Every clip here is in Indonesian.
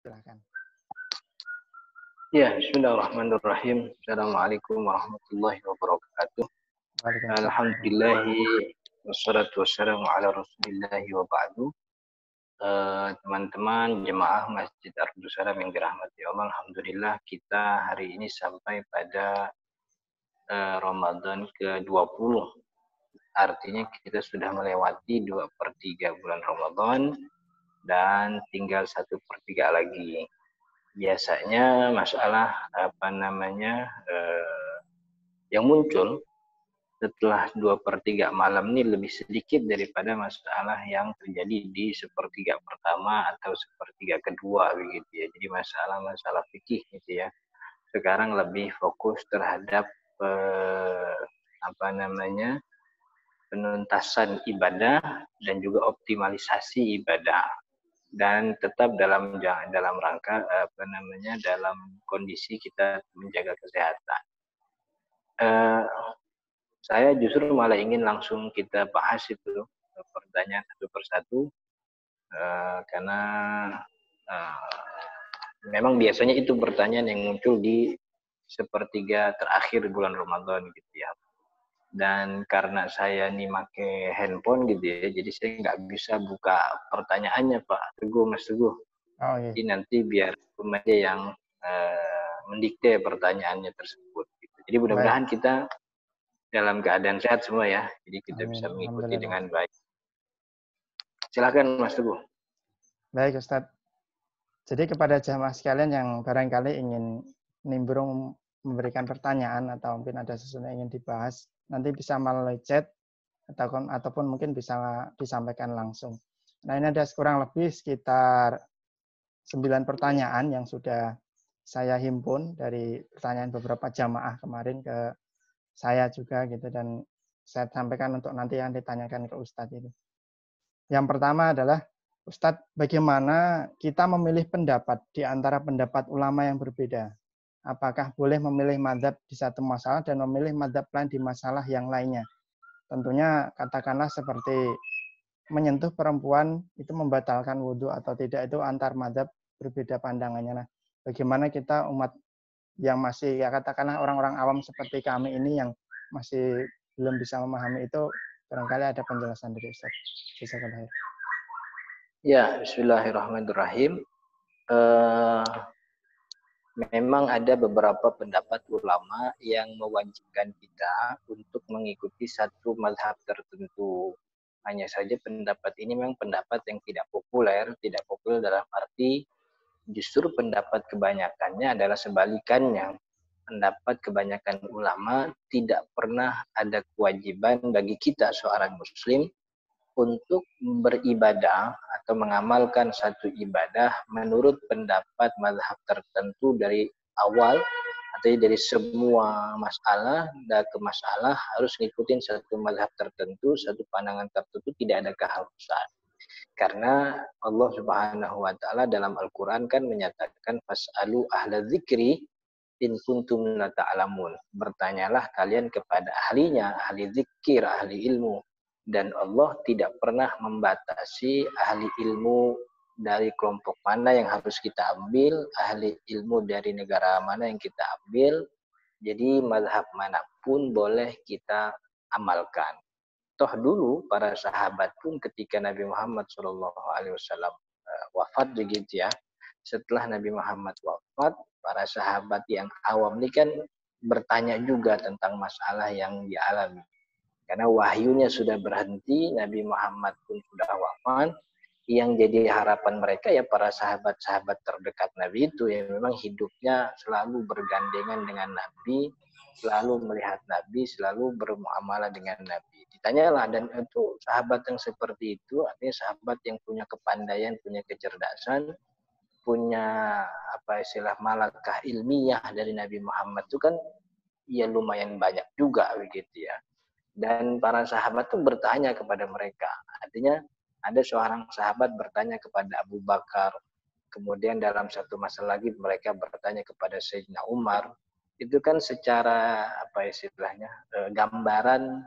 Silakan. Ya, bismillahirrahmanirrahim. Assalamualaikum warahmatullahi wabarakatuh. Waalaikumsalam. Alhamdulillahi wassalatu wassalamu ala rasulillahi wa ba'du. Teman-teman jemaah Masjid Ardus Salam yang dirahmati Allah, alhamdulillah kita hari ini sampai pada Ramadan ke-20. Artinya kita sudah melewati 2/3 bulan Ramadan dan tinggal 1/3 lagi. Biasanya masalah yang muncul setelah 2/3 malam ini lebih sedikit daripada masalah yang terjadi di 1/3 pertama atau 1/3 kedua begitu ya. Jadi masalah-masalah fikih gitu ya. Sekarang lebih fokus terhadap penuntasan ibadah dan juga optimalisasi ibadah, dan tetap dalam rangka dalam kondisi kita menjaga kesehatan. Saya justru malah ingin langsung kita bahas itu pertanyaan satu persatu, karena memang biasanya itu pertanyaan yang muncul di 1/3 terakhir bulan Ramadan gitu ya. Dan karena saya nih pakai handphone gitu ya, jadi saya nggak bisa buka pertanyaannya Pak Teguh, Mas Teguh. Oh, iya. Jadi nanti biar aja yang mendikte pertanyaannya tersebut. Gitu. Jadi mudah-mudahan kita dalam keadaan sehat semua ya, jadi kita bisa mengikuti dengan baik. Silakan Mas Teguh. Baik Ustadz. Jadi kepada jamaah sekalian yang barangkali ingin nimbrung memberikan pertanyaan atau mungkin ada sesuatu yang ingin dibahas, nanti bisa melalui chat ataupun mungkin bisa disampaikan langsung. Nah, ini ada kurang lebih sekitar 9 pertanyaan yang sudah saya himpun dari pertanyaan beberapa jamaah kemarin ke saya juga gitu, dan saya sampaikan untuk nanti yang ditanyakan ke Ustadz itu. Yang pertama adalah, Ustadz, bagaimana kita memilih pendapat di antara pendapat ulama yang berbeda? Apakah boleh memilih mazhab di satu masalah dan memilih mazhab lain di masalah yang lainnya? Tentunya katakanlah seperti menyentuh perempuan itu membatalkan wudhu atau tidak, itu antar mazhab berbeda pandangannya. Nah, bagaimana kita umat yang masih, ya katakanlah orang-orang awam seperti kami ini yang masih belum bisa memahami itu, barangkali ada penjelasan dari Ustaz. Jazakallah. Ya, bismillahirrahmanirrahim. Memang ada beberapa pendapat ulama yang mewajibkan kita untuk mengikuti satu mazhab tertentu. Hanya saja pendapat ini memang pendapat yang tidak populer dalam arti justru pendapat kebanyakannya adalah sebalikannya. Pendapat kebanyakan ulama tidak pernah ada kewajiban bagi kita seorang muslim untuk beribadah atau mengamalkan satu ibadah menurut pendapat mazhab tertentu dari awal, atau dari semua masalah ke masalah harus ngikutin satu mazhab tertentu, satu pandangan tertentu, tidak ada keharusan. Karena Allah Subhanahu wa taala dalam Al-Qur'an kan menyatakan fas'alu ahla dzikri in kuntum la ta'lamun. Bertanyalah kalian kepada ahlinya, ahli zikir, ahli ilmu. Dan Allah tidak pernah membatasi ahli ilmu dari kelompok mana yang harus kita ambil, ahli ilmu dari negara mana yang kita ambil. Jadi mazhab manapun boleh kita amalkan. Toh dulu para sahabat pun ketika Nabi Muhammad SAW wafat begitu ya. Setelah Nabi Muhammad wafat, para sahabat yang awam ini kan bertanya juga tentang masalah yang dialami. Karena wahyunya sudah berhenti, Nabi Muhammad pun sudah wafat. Yang jadi harapan mereka ya para sahabat-sahabat terdekat Nabi itu yang memang hidupnya selalu bergandengan dengan Nabi, selalu melihat Nabi, selalu bermuamalah dengan Nabi. Ditanyalah, dan itu sahabat yang seperti itu, artinya sahabat yang punya kepandaian, punya kecerdasan, punya malakah ilmiah dari Nabi Muhammad itu kan ya lumayan banyak juga begitu ya. Dan para sahabat itu bertanya kepada mereka. Artinya ada seorang sahabat bertanya kepada Abu Bakar. Kemudian dalam satu masa lagi mereka bertanya kepada Sayyidina Umar. Itu kan secara gambaran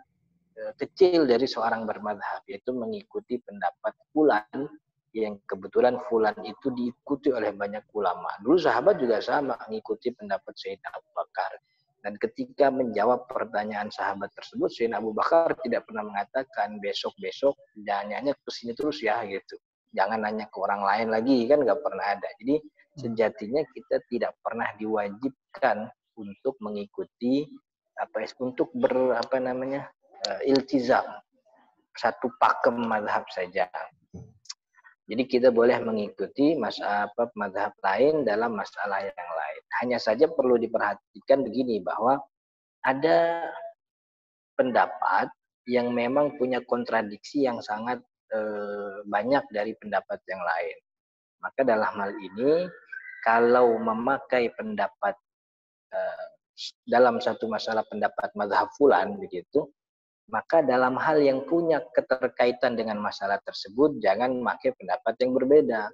kecil dari seorang bermadhab, yaitu mengikuti pendapat fulan yang kebetulan fulan itu diikuti oleh banyak ulama. Dulu sahabat juga sama, mengikuti pendapat Sayyidina Abu Bakar. Dan ketika menjawab pertanyaan sahabat tersebut, Sayyidina Abu Bakar tidak pernah mengatakan besok-besok, jangan nanya ke sini terus ya gitu. Jangan nanya ke orang lain lagi, kan nggak pernah ada. Jadi sejatinya kita tidak pernah diwajibkan untuk mengikuti untuk iltizam satu pakem mazhab saja. Jadi kita boleh mengikuti mazhab lain dalam masalah yang lain. Hanya saja perlu diperhatikan begini, bahwa ada pendapat yang memang punya kontradiksi yang sangat banyak dari pendapat yang lain. Maka dalam hal ini, kalau memakai pendapat dalam satu masalah pendapat mazhab fulan begitu, maka dalam hal yang punya keterkaitan dengan masalah tersebut, jangan memakai pendapat yang berbeda.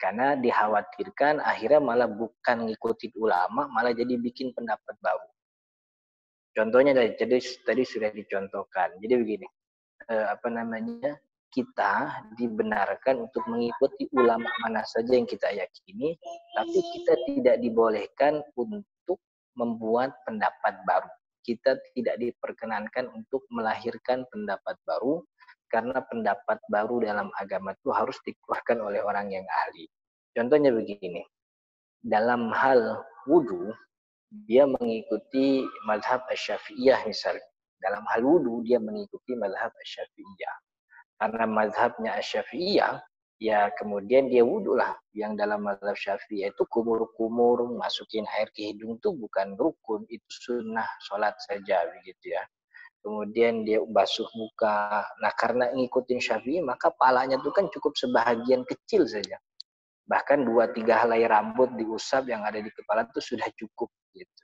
Karena dikhawatirkan akhirnya malah bukan ngikutin ulama, malah jadi bikin pendapat baru. Contohnya tadi sudah dicontohkan. Jadi begini, kita dibenarkan untuk mengikuti ulama mana saja yang kita yakini, tapi kita tidak dibolehkan untuk membuat pendapat baru. Kita tidak diperkenankan untuk melahirkan pendapat baru, karena pendapat baru dalam agama itu harus dikeluarkan oleh orang yang ahli. Contohnya begini, dalam hal wudhu, dia mengikuti mazhab Asy-Syafi'iyah misalnya. Dalam hal wudhu, dia mengikuti mazhab Asy-Syafi'iyah. Karena mazhabnya Asy-Syafi'iyah, ya kemudian dia wudhu lah. Yang dalam mazhab Syafi'iyah itu kumur-kumur, masukin air ke hidung itu bukan rukun, itu sunnah sholat saja begitu ya. Kemudian dia basuh muka. Nah karena ngikutin Syafi'i, maka palanya itu kan cukup sebahagian kecil saja. Bahkan 2-3 helai rambut diusap yang ada di kepala itu sudah cukup gitu.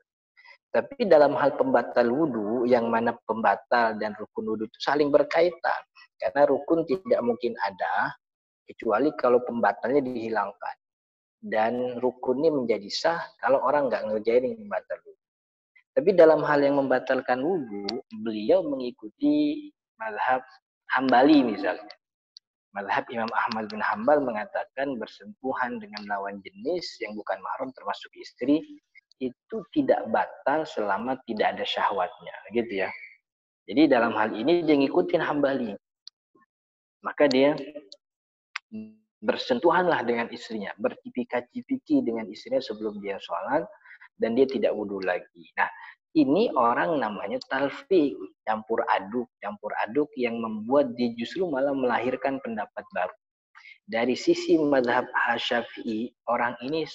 Tapi dalam hal pembatal wudhu, yang mana pembatal dan rukun wudhu itu saling berkaitan. Karena rukun tidak mungkin ada, kecuali kalau pembatalnya dihilangkan. Dan rukunnya menjadi sah kalau orang nggak ngerjain yang membatal wudhu. Tapi dalam hal yang membatalkan wudhu, beliau mengikuti mazhab Hambali misalnya. Mazhab Imam Ahmad bin Hambal mengatakan bersentuhan dengan lawan jenis yang bukan mahram termasuk istri, itu tidak batal selama tidak ada syahwatnya, gitu ya. Jadi dalam hal ini dia ngikutin Hambali. Maka dia bersentuhanlah dengan istrinya, bercipika-cipiki dengan istrinya sebelum dia sholat, dan dia tidak wudhu lagi. Nah, ini orang namanya talfiq, campur aduk yang membuat dia justru malah melahirkan pendapat baru. Dari sisi mazhab Syafi'i, orang ini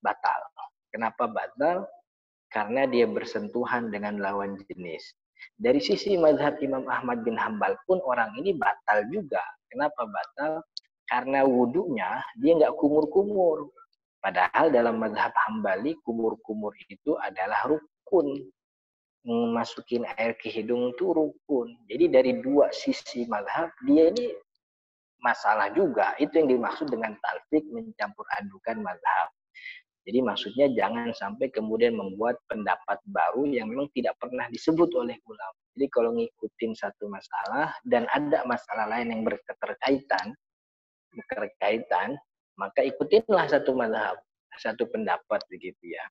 batal. Kenapa batal? Karena dia bersentuhan dengan lawan jenis. Dari sisi mazhab Imam Ahmad bin Hambal pun orang ini batal juga. Kenapa batal? Karena wudhunya dia nggak kumur-kumur. Padahal dalam mazhab Hambali, kumur-kumur itu adalah rukun. Masukin air ke hidung itu rukun. Jadi dari dua sisi mazhab, dia ini masalah juga. Itu yang dimaksud dengan talfiq, mencampur adukan mazhab. Jadi maksudnya jangan sampai kemudian membuat pendapat baru yang memang tidak pernah disebut oleh ulama. Jadi kalau ngikutin satu masalah dan ada masalah lain yang berketerkaitan, maka ikutinlah satu mazhab, satu pendapat begitu ya.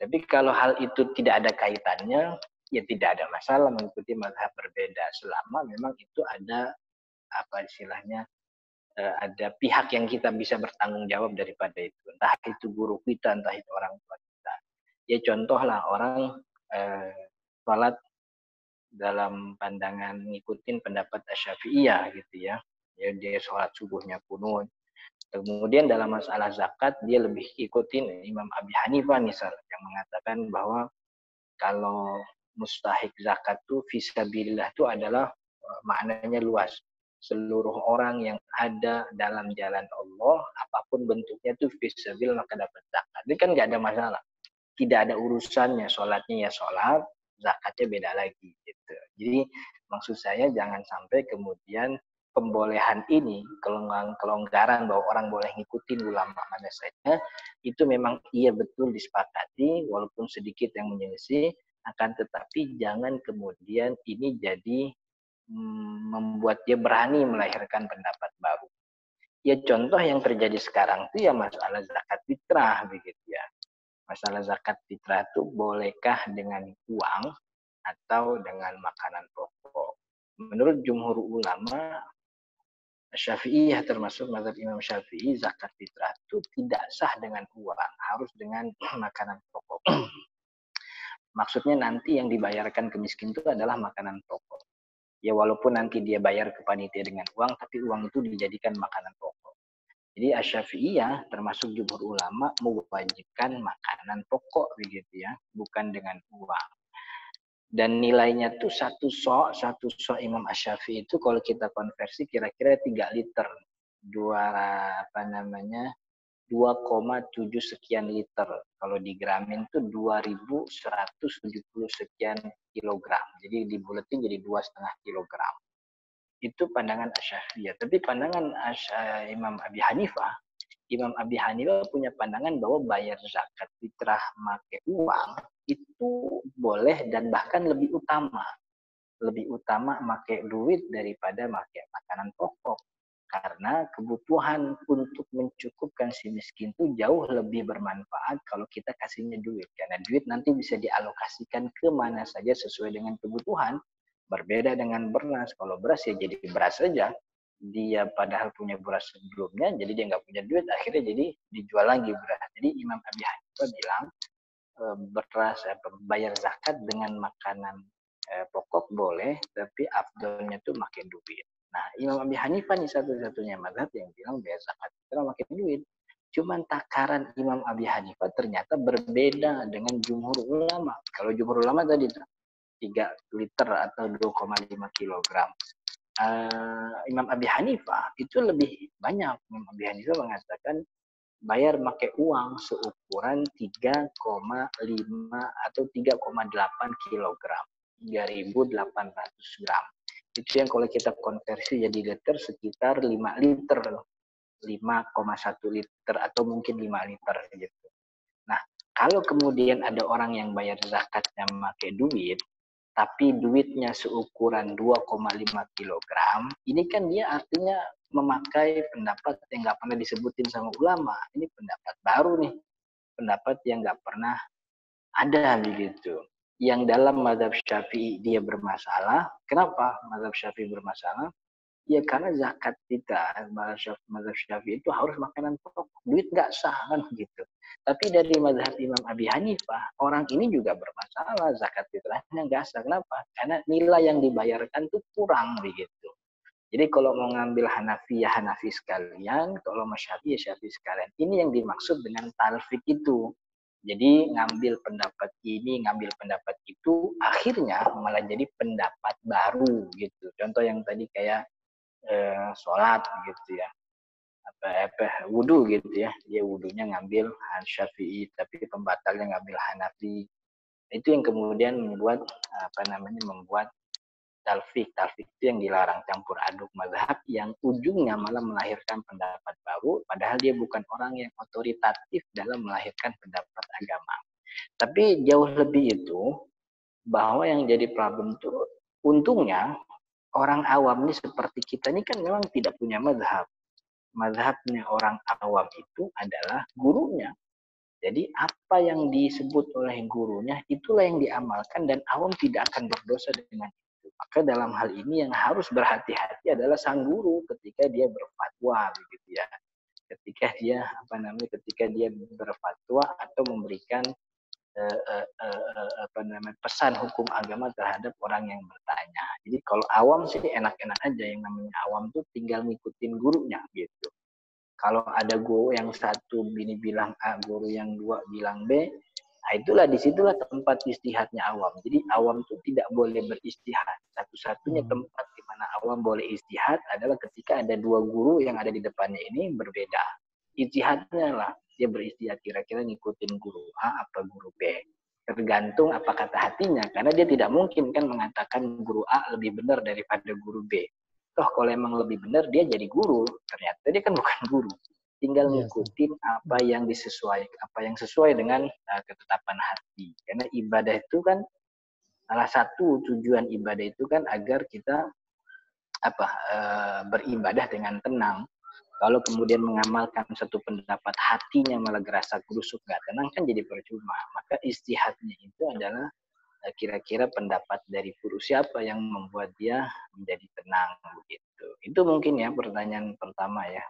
Tapi kalau hal itu tidak ada kaitannya, ya tidak ada masalah mengikuti mazhab berbeda selama memang itu ada ada pihak yang kita bisa bertanggung jawab daripada itu. Entah itu guru kita, entah itu orang tua kita. Ya contohlah orang sholat dalam pandangan ngikutin pendapat Asy-Syafi'iyah gitu ya. Ya dia sholat subuhnya kunut. Kemudian dalam masalah zakat dia lebih ikutin Imam Abi Hanifah misalnya yang mengatakan bahwa kalau mustahik zakat itu fisabilillah itu adalah maknanya luas. Seluruh orang yang ada dalam jalan Allah, apapun bentuknya itu fisabil maka dapat zakat. Ini kan nggak ada masalah. Tidak ada urusannya, sholatnya ya sholat, zakatnya beda lagi. Gitu. Jadi maksud saya jangan sampai kemudian pembolehan ini, kelonggaran bahwa orang boleh ngikutin ulama mana saja, itu memang iya betul disepakati, walaupun sedikit yang menyelisih, akan tetapi jangan kemudian ini jadi membuat dia berani melahirkan pendapat baru. Ya contoh yang terjadi sekarang itu ya masalah zakat fitrah begitu ya. Masalah zakat fitrah itu bolehkah dengan uang atau dengan makanan pokok? Menurut jumhur ulama Syafi'iyah termasuk mazhab Imam Syafi'i, zakat fitrah itu tidak sah dengan uang, harus dengan makanan pokok. Maksudnya nanti yang dibayarkan ke miskin itu adalah makanan pokok. Ya walaupun nanti dia bayar ke panitia dengan uang, tapi uang itu dijadikan makanan pokok. Jadi Asy-Syafi'iyah termasuk jumhur ulama mewajibkan makanan pokok begitu ya, bukan dengan uang. Dan nilainya tuh satu so Imam Asy-Syafi'i itu kalau kita konversi kira-kira 3 liter. 2,7 sekian liter. Kalau digramin tuh 2.170 sekian kilogram. Jadi dibuletin jadi 2,5 kilogram. Itu pandangan Asy-Syafi'iyah. Tapi pandangan Imam Abi Hanifah punya pandangan bahwa bayar zakat fitrah pakai uang itu boleh dan bahkan lebih utama pakai duit daripada pakai makanan pokok, karena kebutuhan untuk mencukupkan si miskin itu jauh lebih bermanfaat kalau kita kasihnya duit, karena duit nanti bisa dialokasikan ke mana saja sesuai dengan kebutuhan. Berbeda dengan beras, kalau beras ya jadi beras saja, dia padahal punya beras sebelumnya, jadi dia nggak punya duit, akhirnya jadi dijual lagi beras. Jadi Imam Abi Hanifah bilang beras bayar zakat dengan makanan pokok boleh, tapi afdolnya tuh makin duit. Nah, Imam Abi Hanifah nih satu-satunya mazhab yang bilang bayar zakat itu makin duit. Cuman takaran Imam Abi Hanifah ternyata berbeda dengan jumhur ulama. Kalau jumhur ulama tadi 3 liter atau 2,5 kilogram. Imam Abi Hanifah itu lebih banyak. Imam Abi Hanifah mengatakan bayar pakai uang seukuran 3,5 atau 3,8 kilogram, 3.800 gram. Itu yang kalau kita konversi jadi liter sekitar 5 liter, 5,1 liter atau mungkin 5 liter gitu. Nah, kalau kemudian ada orang yang bayar zakatnya pakai duit, tapi duitnya seukuran 2,5 kilogram, ini kan dia artinya memakai pendapat yang nggak pernah disebutin sama ulama. Ini pendapat baru nih, pendapat yang nggak pernah ada begitu. Yang dalam mazhab Syafi'i dia bermasalah. Kenapa mazhab Syafi'i bermasalah? Ya karena zakat kita, mazhab Syafi'i itu harus makanan pokok. Duit nggak sah kan gitu. Tapi dari mazhab Imam Abi Hanifah, orang ini juga bermasalah. Zakat fitrahnya nggak sah. Kenapa? Karena nilai yang dibayarkan itu kurang begitu. Jadi kalau mau ngambil Hanafi ya Hanafi sekalian, kalau mau Syafi'i ya Syafi'i sekalian. Ini yang dimaksud dengan talfik itu. Jadi ngambil pendapat ini, ngambil pendapat itu, akhirnya malah jadi pendapat baru gitu. Contoh yang tadi kayak sholat gitu ya, wudu gitu ya, dia wudunya ngambil Syafi'i tapi pembatalnya ngambil Hanafi. Itu yang kemudian membuat membuat talfik itu yang dilarang, campur aduk mazhab yang ujungnya malah melahirkan pendapat baru, padahal dia bukan orang yang otoritatif dalam melahirkan pendapat agama. Tapi jauh lebih itu, bahwa yang jadi problem itu untungnya orang awam ini seperti kita ini kan memang tidak punya mazhab. Mazhabnya orang awam itu adalah gurunya. Jadi apa yang disebut oleh gurunya itulah yang diamalkan dan awam tidak akan berdosa dengan itu. Maka dalam hal ini yang harus berhati-hati adalah sang guru ketika dia berfatwa begitu ya. Ketika dia berfatwa atau memberikan pesan hukum agama terhadap orang yang bertanya. Jadi kalau awam sih enak-enak aja, yang namanya awam tuh tinggal ngikutin gurunya gitu. Kalau ada guru yang satu ini bilang A, guru yang dua bilang B, nah itulah disitulah tempat istihadnya awam. Jadi awam tuh tidak boleh beristihad. Satu-satunya tempat di mana awam boleh istihad adalah ketika ada dua guru yang ada di depannya ini berbeda. Istihadnya lah dia beristihad kira-kira ngikutin guru A apa guru B. Tergantung apa kata hatinya, karena dia tidak mungkin kan mengatakan guru A lebih benar daripada guru B. Toh kalau emang lebih benar dia jadi guru, ternyata dia kan bukan guru. Tinggal ngikutin apa yang sesuai dengan ketetapan hati. Karena ibadah itu kan salah satu tujuan ibadah itu kan agar kita beribadah dengan tenang. Kalau kemudian mengamalkan satu pendapat hatinya malah gerasa gerusuk nggak tenang kan jadi percuma. Maka istihadnya itu adalah kira-kira pendapat dari guru siapa yang membuat dia menjadi tenang begitu. Itu mungkin ya pertanyaan pertama ya.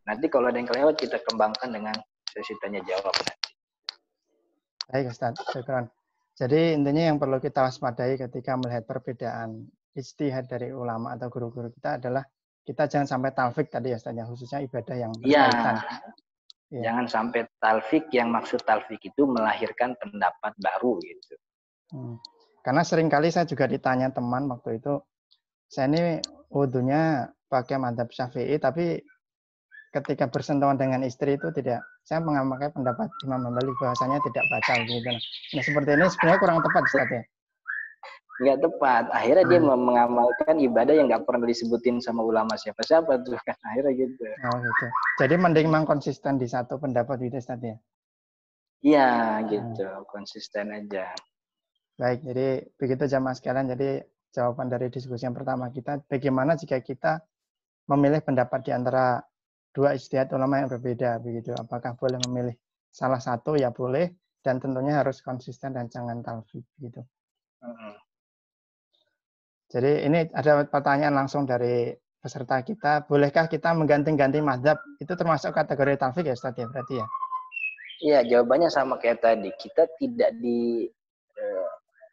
Nanti kalau ada yang kelewat kita kembangkan dengan sesi tanya jawab nanti. Baik Ustaz, syukran. Jadi intinya yang perlu kita waspadai ketika melihat perbedaan ijtihad dari ulama atau guru-guru kita adalah kita jangan sampai talfik tadi ya Ustaz, khususnya ibadah yang Iya, berkaitan. Ya. Jangan sampai talfik, yang maksud talfik itu melahirkan pendapat baru gitu. Karena seringkali saya juga ditanya teman waktu itu, saya ini wudunya pakai madzhab Syafi'i, tapi ketika bersentuhan dengan istri itu tidak, saya mengamalkan pendapat Imam Hambali bahwasanya tidak batal gitu. Nah seperti ini sebenarnya kurang tepat Ustaz ya. Nggak tepat. Akhirnya dia mengamalkan ibadah yang nggak pernah disebutin sama ulama siapa-siapa tuh kan. Akhirnya gitu. Oh gitu. Jadi mending memang konsisten di satu pendapat gitu Ustaz ya. Iya gitu, konsisten aja. Baik, jadi begitu jamaah sekalian. Jadi jawaban dari diskusi yang pertama kita, bagaimana jika kita memilih pendapat di antara dua ijtihad ulama yang berbeda begitu. Apakah boleh memilih salah satu? Ya boleh, dan tentunya harus konsisten dan jangan talfik gitu. Jadi ini ada pertanyaan langsung dari peserta kita, bolehkah kita mengganti-ganti mazhab? Itu termasuk kategori talfik ya Ustaz ya berarti ya? Iya, jawabannya sama kayak tadi. Kita tidak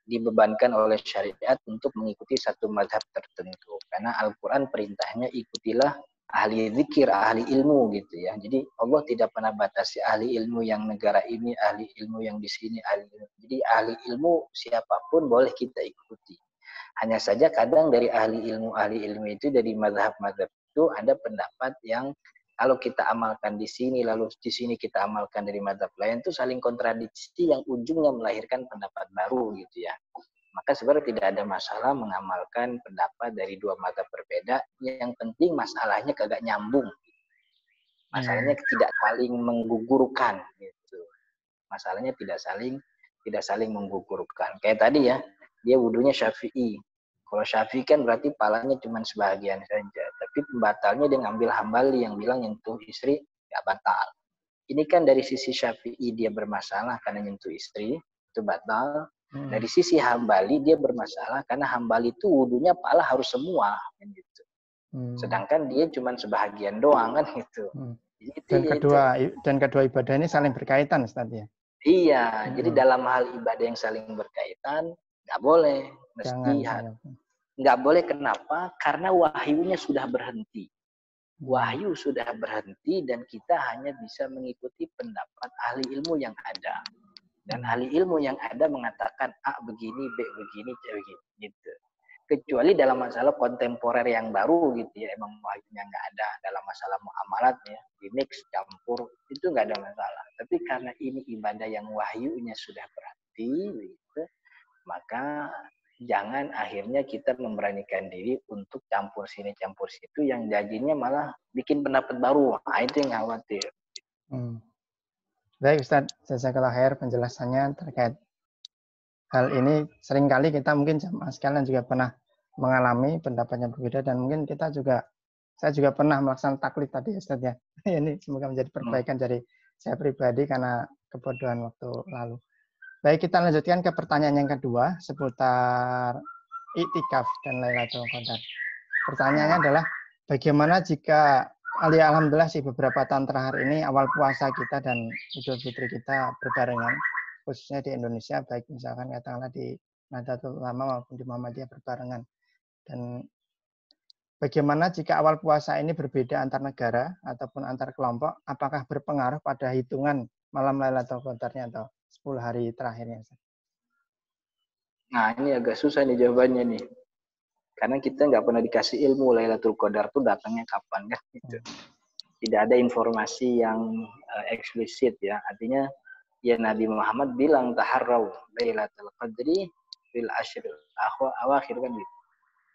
dibebankan oleh syariat untuk mengikuti satu mazhab tertentu. Karena Al-Quran perintahnya ikutilah ahli zikir, ahli ilmu gitu ya. Jadi Allah tidak pernah batasi ahli ilmu yang negara ini, ahli ilmu yang di sini, ahli ilmu. Jadi ahli ilmu siapapun boleh kita ikuti. Hanya saja kadang dari ahli ilmu itu dari mazhab-mazhab itu ada pendapat yang kalau kita amalkan di sini lalu di sini kita amalkan dari mazhab lain itu saling kontradiksi yang ujungnya melahirkan pendapat baru gitu ya. Maka sebenarnya tidak ada masalah mengamalkan pendapat dari dua mazhab berbeda. Yang penting masalahnya kagak nyambung. Masalahnya tidak saling menggugurkan gitu. Masalahnya tidak saling menggugurkan. Kayak tadi ya, dia wudunya Syafi'i. Kalau Syafi'i kan berarti palanya cuma sebagian saja. Tapi pembatalnya dia ngambil Hambali yang bilang nyentuh istri nggak batal. Ini kan dari sisi Syafi'i dia bermasalah karena nyentuh istri, itu batal. Dari sisi Hambali dia bermasalah karena Hambali itu wudunya pala harus semua. Gitu. Sedangkan dia cuma sebahagian doang kan gitu. Dan kedua ibadah ini saling berkaitan Ustaz ya? Iya, jadi dalam hal ibadah yang saling berkaitan, nggak boleh. Mesti nggak boleh kenapa? Karena wahyunya sudah berhenti. Wahyu sudah berhenti dan kita hanya bisa mengikuti pendapat ahli ilmu yang ada. Dan ahli ilmu yang ada mengatakan A begini, B begini, C begini. Gitu. Kecuali dalam masalah kontemporer yang baru gitu ya, emang wahyunya nggak ada dalam masalah muamalat ya, di mix campur itu nggak ada masalah. Tapi karena ini ibadah yang wahyunya sudah berhenti, gitu, maka jangan akhirnya kita memberanikan diri untuk campur sini campur situ yang jadinya malah bikin pendapat baru. Nah, itu yang khawatir. Baik Ustaz, jazakallah khair penjelasannya terkait hal ini. Seringkali kita mungkin jamaah sekalian juga pernah mengalami pendapatnya berbeda dan mungkin saya juga pernah melaksanakan taklid tadi Ustaz ya. Ini semoga menjadi perbaikan dari saya pribadi karena kebodohan waktu lalu. Baik, kita lanjutkan ke pertanyaan yang kedua seputar iktikaf dan Lailatul Qadar. Pertanyaannya adalah bagaimana jika alhamdulillah sih beberapa tahun terakhir ini awal puasa kita dan Idul Fitri kita berbarengan, khususnya di Indonesia, baik misalkan katakanlah di Nahdlatul Ulama maupun di Muhammadiyah berbarengan. Dan bagaimana jika awal puasa ini berbeda antar negara ataupun antar kelompok, apakah berpengaruh pada hitungan malam Lailatul Qadarnya atau 10 hari terakhirnya? Nah, ini agak susah nih jawabannya nih. Karena kita nggak pernah dikasih ilmu Lailatul Qadar tuh datangnya kapan kan gitu. Tidak ada informasi yang eksplisit ya. Artinya ya Nabi Muhammad bilang taharrau Lailatul Qadri fil ashril awakhir kan gitu.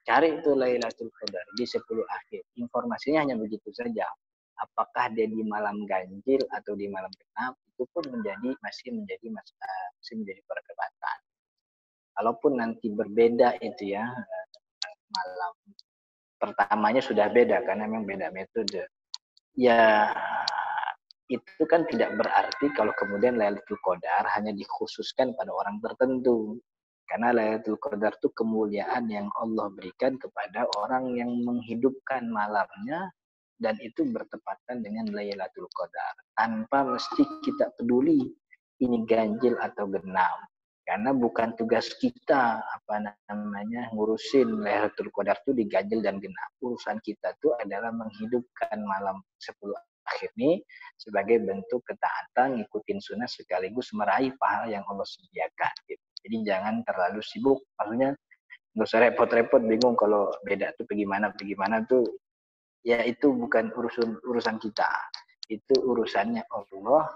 Cari itu Lailatul Qadar di 10 akhir. Informasinya hanya begitu saja. Apakah dia di malam ganjil atau di malam genap itu pun masih menjadi perdebatan. Kalaupun nanti berbeda itu ya malam pertamanya sudah beda karena memang beda metode. Ya, itu kan tidak berarti kalau kemudian Lailatul Qadar hanya dikhususkan pada orang tertentu. Karena Lailatul Qadar itu kemuliaan yang Allah berikan kepada orang yang menghidupkan malamnya dan itu bertepatan dengan Lailatul Qadar. Tanpa mesti kita peduli ini ganjil atau genap. Karena bukan tugas kita ngurusin Lailatul Qadar itu di ganjil dan genap. Urusan kita itu adalah menghidupkan malam 10 akhir ini sebagai bentuk ketaatan, ngikutin sunnah sekaligus meraih pahala yang Allah sediakan. Gitu. Jadi jangan terlalu sibuk. Maksudnya nggak usah repot-repot bingung kalau beda tuh bagaimana tuh. Ya itu bukan urusan kita. Itu urusannya Allah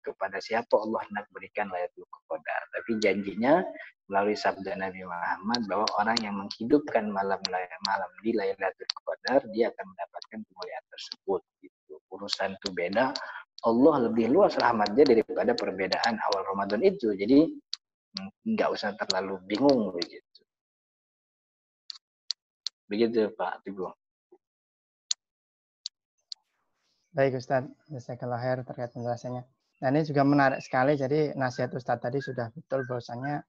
kepada siapa Allah hendak berikan Lailatul Qadar. Tapi janjinya melalui sabda Nabi Muhammad bahwa orang yang menghidupkan malam di Lailatul Qadar dia akan mendapatkan kemuliaan tersebut. Gitu. Urusan itu beda. Allah lebih luas rahmatnya daripada perbedaan awal Ramadan itu. Jadi nggak usah terlalu bingung begitu. Begitu Pak Teguh. Baik Ustadz, jazakallahu khair terkait penjelasannya. Nah ini juga menarik sekali, jadi nasihat Ustadz tadi sudah betul bahwasanya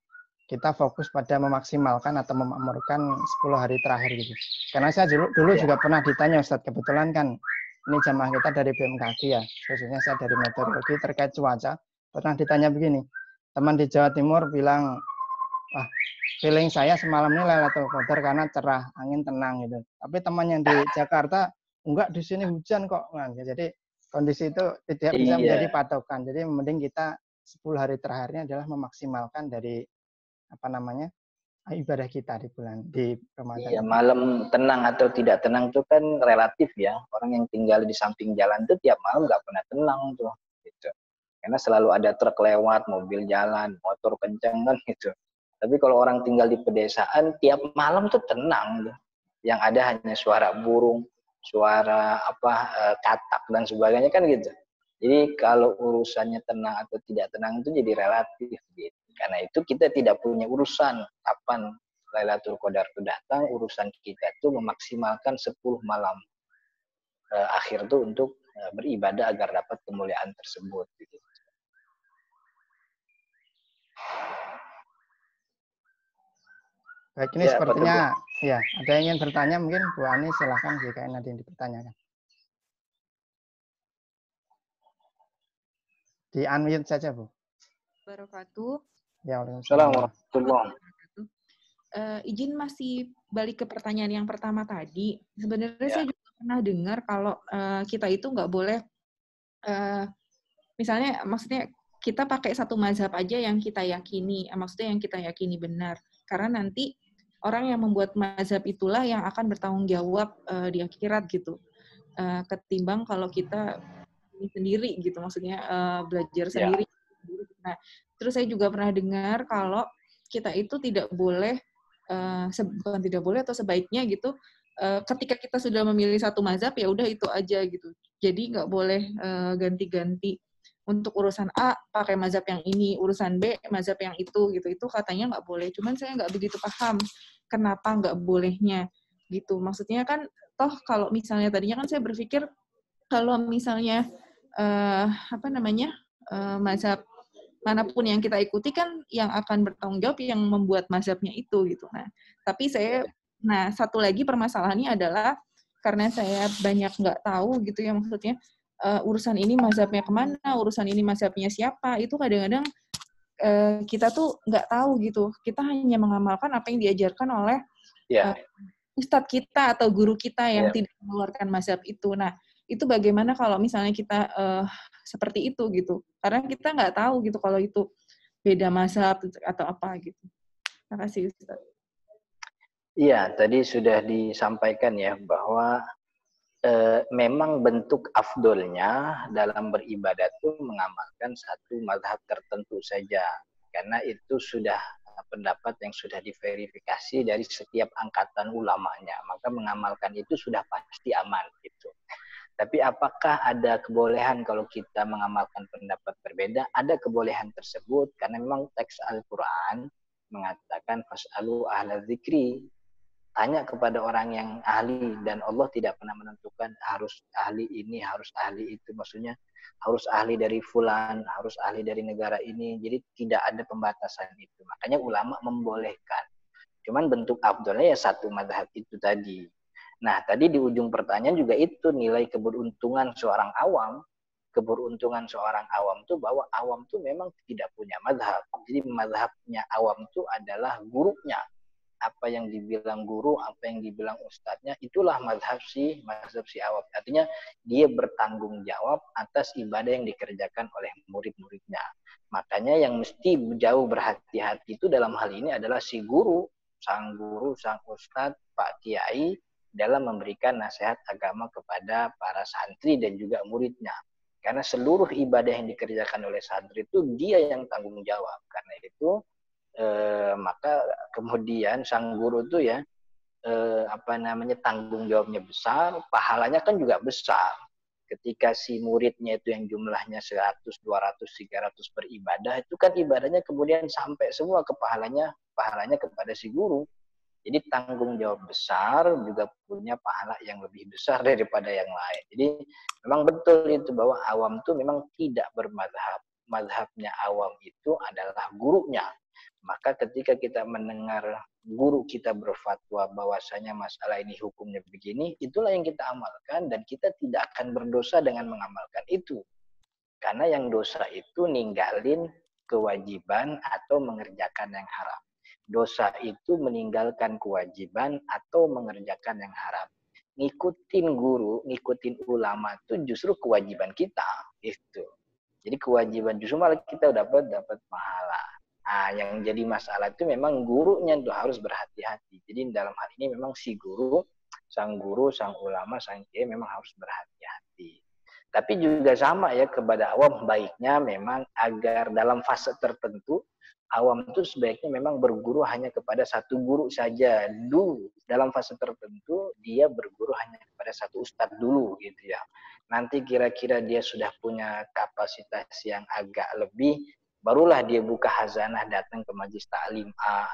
kita fokus pada memaksimalkan atau memakmurkan 10 hari terakhir gitu. Karena saya dulu juga pernah ditanya Ustadz, kebetulan kan ini jamaah kita dari BMKG ya, khususnya saya dari meteorologi terkait cuaca, pernah ditanya begini, teman di Jawa Timur bilang, wah feeling saya semalam ini Lailatul Qadar karena cerah, angin tenang gitu. Tapi teman yang di Jakarta, enggak di sini hujan kok. Nah, jadi kondisi itu tidak bisa menjadi patokan. Jadi mending kita 10 hari terakhirnya adalah memaksimalkan dari ibadah kita di Ramadan. Iya, malam tenang atau tidak tenang itu kan relatif ya. Orang yang tinggal di samping jalan itu tiap malam nggak pernah tenang tuh. Gitu. Karena selalu ada truk lewat, mobil jalan, motor kenceng kan gitu. Tapi kalau orang tinggal di pedesaan, tiap malam tuh tenang. Tuh. Yang ada hanya suara burung, suara katak dan sebagainya kan gitu. Jadi kalau urusannya tenang atau tidak tenang itu jadi relatif gitu. Karena itu kita tidak punya urusan kapan Lailatul Qadar itu datang, urusan kita itu memaksimalkan 10 malam akhir itu untuk beribadah agar dapat kemuliaan tersebut. Gitu. Baik, ini sepertinya ya ada yang ingin bertanya mungkin Bu Ani silahkan jika ada yang dipertanyakan. Di unmute saja Bu. Wabarakatuh. Ya, Assalamualaikum warahmatullahi wabarakatuh. Izin masih balik ke pertanyaan yang pertama tadi. Sebenarnya saya juga pernah dengar kalau kita itu nggak boleh, maksudnya kita pakai satu mazhab aja yang kita yakini, maksudnya yang kita yakini benar. Karena nanti orang yang membuat mazhab itulah yang akan bertanggung jawab di akhirat gitu. Ketimbang kalau kita sendiri gitu, maksudnya belajar sendiri. Nah, terus saya juga pernah dengar kalau kita itu tidak boleh, bukan tidak boleh atau sebaiknya gitu, ketika kita sudah memilih satu mazhab ya udah itu aja gitu. Jadi nggak boleh ganti-ganti. Untuk urusan A pakai mazhab yang ini, urusan B mazhab yang itu gitu. Itu katanya nggak boleh. Cuman saya nggak begitu paham kenapa nggak bolehnya gitu. Maksudnya kan toh kalau misalnya tadinya kan saya berpikir kalau misalnya mazhab manapun yang kita ikuti kan yang akan bertanggung jawab yang membuat mazhabnya itu gitu. Nah satu lagi permasalahannya adalah karena saya banyak nggak tahu gitu ya, maksudnya urusan ini mazhabnya kemana, urusan ini mazhabnya siapa, itu kadang-kadang kita tuh nggak tahu gitu. Kita hanya mengamalkan apa yang diajarkan oleh ustadz kita atau guru kita yang tidak mengeluarkan mazhab itu. Nah itu bagaimana kalau misalnya kita seperti itu gitu, karena kita nggak tahu gitu kalau itu beda mazhab atau apa gitu. Terima kasih Ustaz. Iya, tadi sudah disampaikan ya bahwa memang bentuk afdolnya dalam beribadah itu mengamalkan satu mazhab tertentu saja, karena itu sudah pendapat yang sudah diverifikasi dari setiap angkatan ulamanya, maka mengamalkan itu sudah pasti aman gitu. Tapi apakah ada kebolehan kalau kita mengamalkan pendapat berbeda? Ada kebolehan tersebut karena memang teks Al-Quran mengatakan fas'alu ahla dzikri. tanya kepada orang yang ahli, dan Allah tidak pernah menentukan harus ahli ini, harus ahli itu. Maksudnya harus ahli dari fulan, harus ahli dari negara ini. Jadi tidak ada pembatasan itu. Makanya ulama membolehkan. Cuman bentuk afdolnya ya satu mazhab itu tadi. Nah, tadi di ujung pertanyaan juga itu nilai keberuntungan seorang awam. Keberuntungan seorang awam itu bahwa awam itu memang tidak punya mazhab. Jadi mazhabnya awam itu adalah gurunya. Apa yang dibilang guru, apa yang dibilang ustadznya, itulah mazhab si awam. Artinya dia bertanggung jawab atas ibadah yang dikerjakan oleh murid-muridnya. Makanya yang mesti jauh berhati-hati itu dalam hal ini adalah si guru, sang ustadz, pak kiai, dalam memberikan nasihat agama kepada para santri dan juga muridnya. Karena seluruh ibadah yang dikerjakan oleh santri itu dia yang tanggung jawab. Karena itu maka kemudian sang guru itu ya tanggung jawabnya besar, pahalanya kan juga besar. Ketika si muridnya itu yang jumlahnya 100, 200, 300 beribadah, itu kan ibadahnya kemudian sampai semua ke pahalanya kepada si guru. Jadi tanggung jawab besar juga punya pahala yang lebih besar daripada yang lain. Jadi memang betul itu bahwa awam itu memang tidak bermadhab. Madhabnya awam itu adalah gurunya. Maka ketika kita mendengar guru kita berfatwa bahwasanya masalah ini hukumnya begini, itulah yang kita amalkan dan kita tidak akan berdosa dengan mengamalkan itu. Karena yang dosa itu ninggalin kewajiban atau mengerjakan yang haram. Dosa itu meninggalkan kewajiban atau mengerjakan yang haram. Ngikutin guru, ngikutin ulama itu justru kewajiban kita, gitu. Jadi kewajiban justru malah kita dapat pahala. Nah, yang jadi masalah itu memang gurunya itu harus berhati-hati. Jadi dalam hal ini memang si guru, sang ulama, sang kiai memang harus berhati-hati. Tapi juga sama ya kepada awam, baiknya memang agar dalam fase tertentu awam itu sebaiknya memang berguru hanya kepada satu guru saja dulu. Dalam fase tertentu dia berguru hanya kepada satu ustadz dulu gitu ya. Nanti kira-kira dia sudah punya kapasitas yang agak lebih, barulah dia buka hazanah, datang ke majelis taklim A,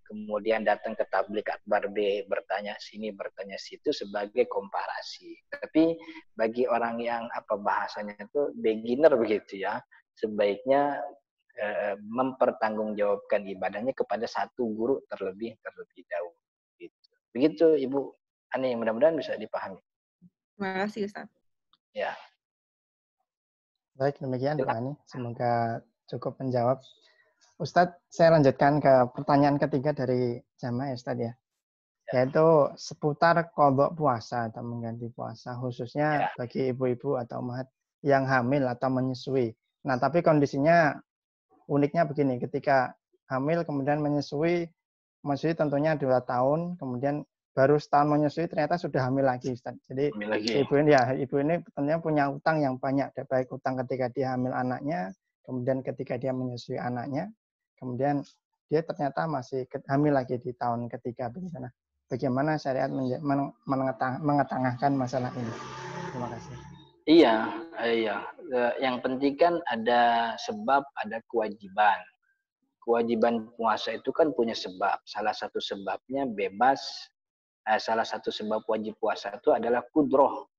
kemudian datang ke tablik akbar B, bertanya sini, bertanya situ sebagai komparasi. Tapi bagi orang yang bahasanya itu beginner begitu ya, sebaiknya mempertanggungjawabkan ibadahnya kepada satu guru terlebih dahulu. Gitu. Begitu Ibu Ani, mudah-mudahan bisa dipahami. Terima kasih Ustaz. Ya. Baik, demikian Bu Ani. Semoga cukup menjawab. Ustadz, saya lanjutkan ke pertanyaan ketiga dari jamaah Ustadz ya. Yaitu seputar qadha puasa atau mengganti puasa, khususnya bagi ibu-ibu atau ummahat yang hamil atau menyusui. Nah, tapi kondisinya uniknya begini, ketika hamil kemudian menyusui tentunya 2 tahun, kemudian baru setahun menyusui ternyata sudah hamil lagi, Ustaz. Jadi ibu ini tentunya punya utang yang banyak, baik utang ketika dia hamil anaknya, kemudian ketika dia menyusui anaknya, kemudian dia ternyata masih hamil lagi di tahun ketiga. Nah, bagaimana syariat mengetengahkan masalah ini? Terima kasih. Iya. Yang penting kan ada sebab, ada kewajiban. Kewajiban puasa itu kan punya sebab. Salah satu sebabnya salah satu sebab wajib puasa itu adalah kudroh.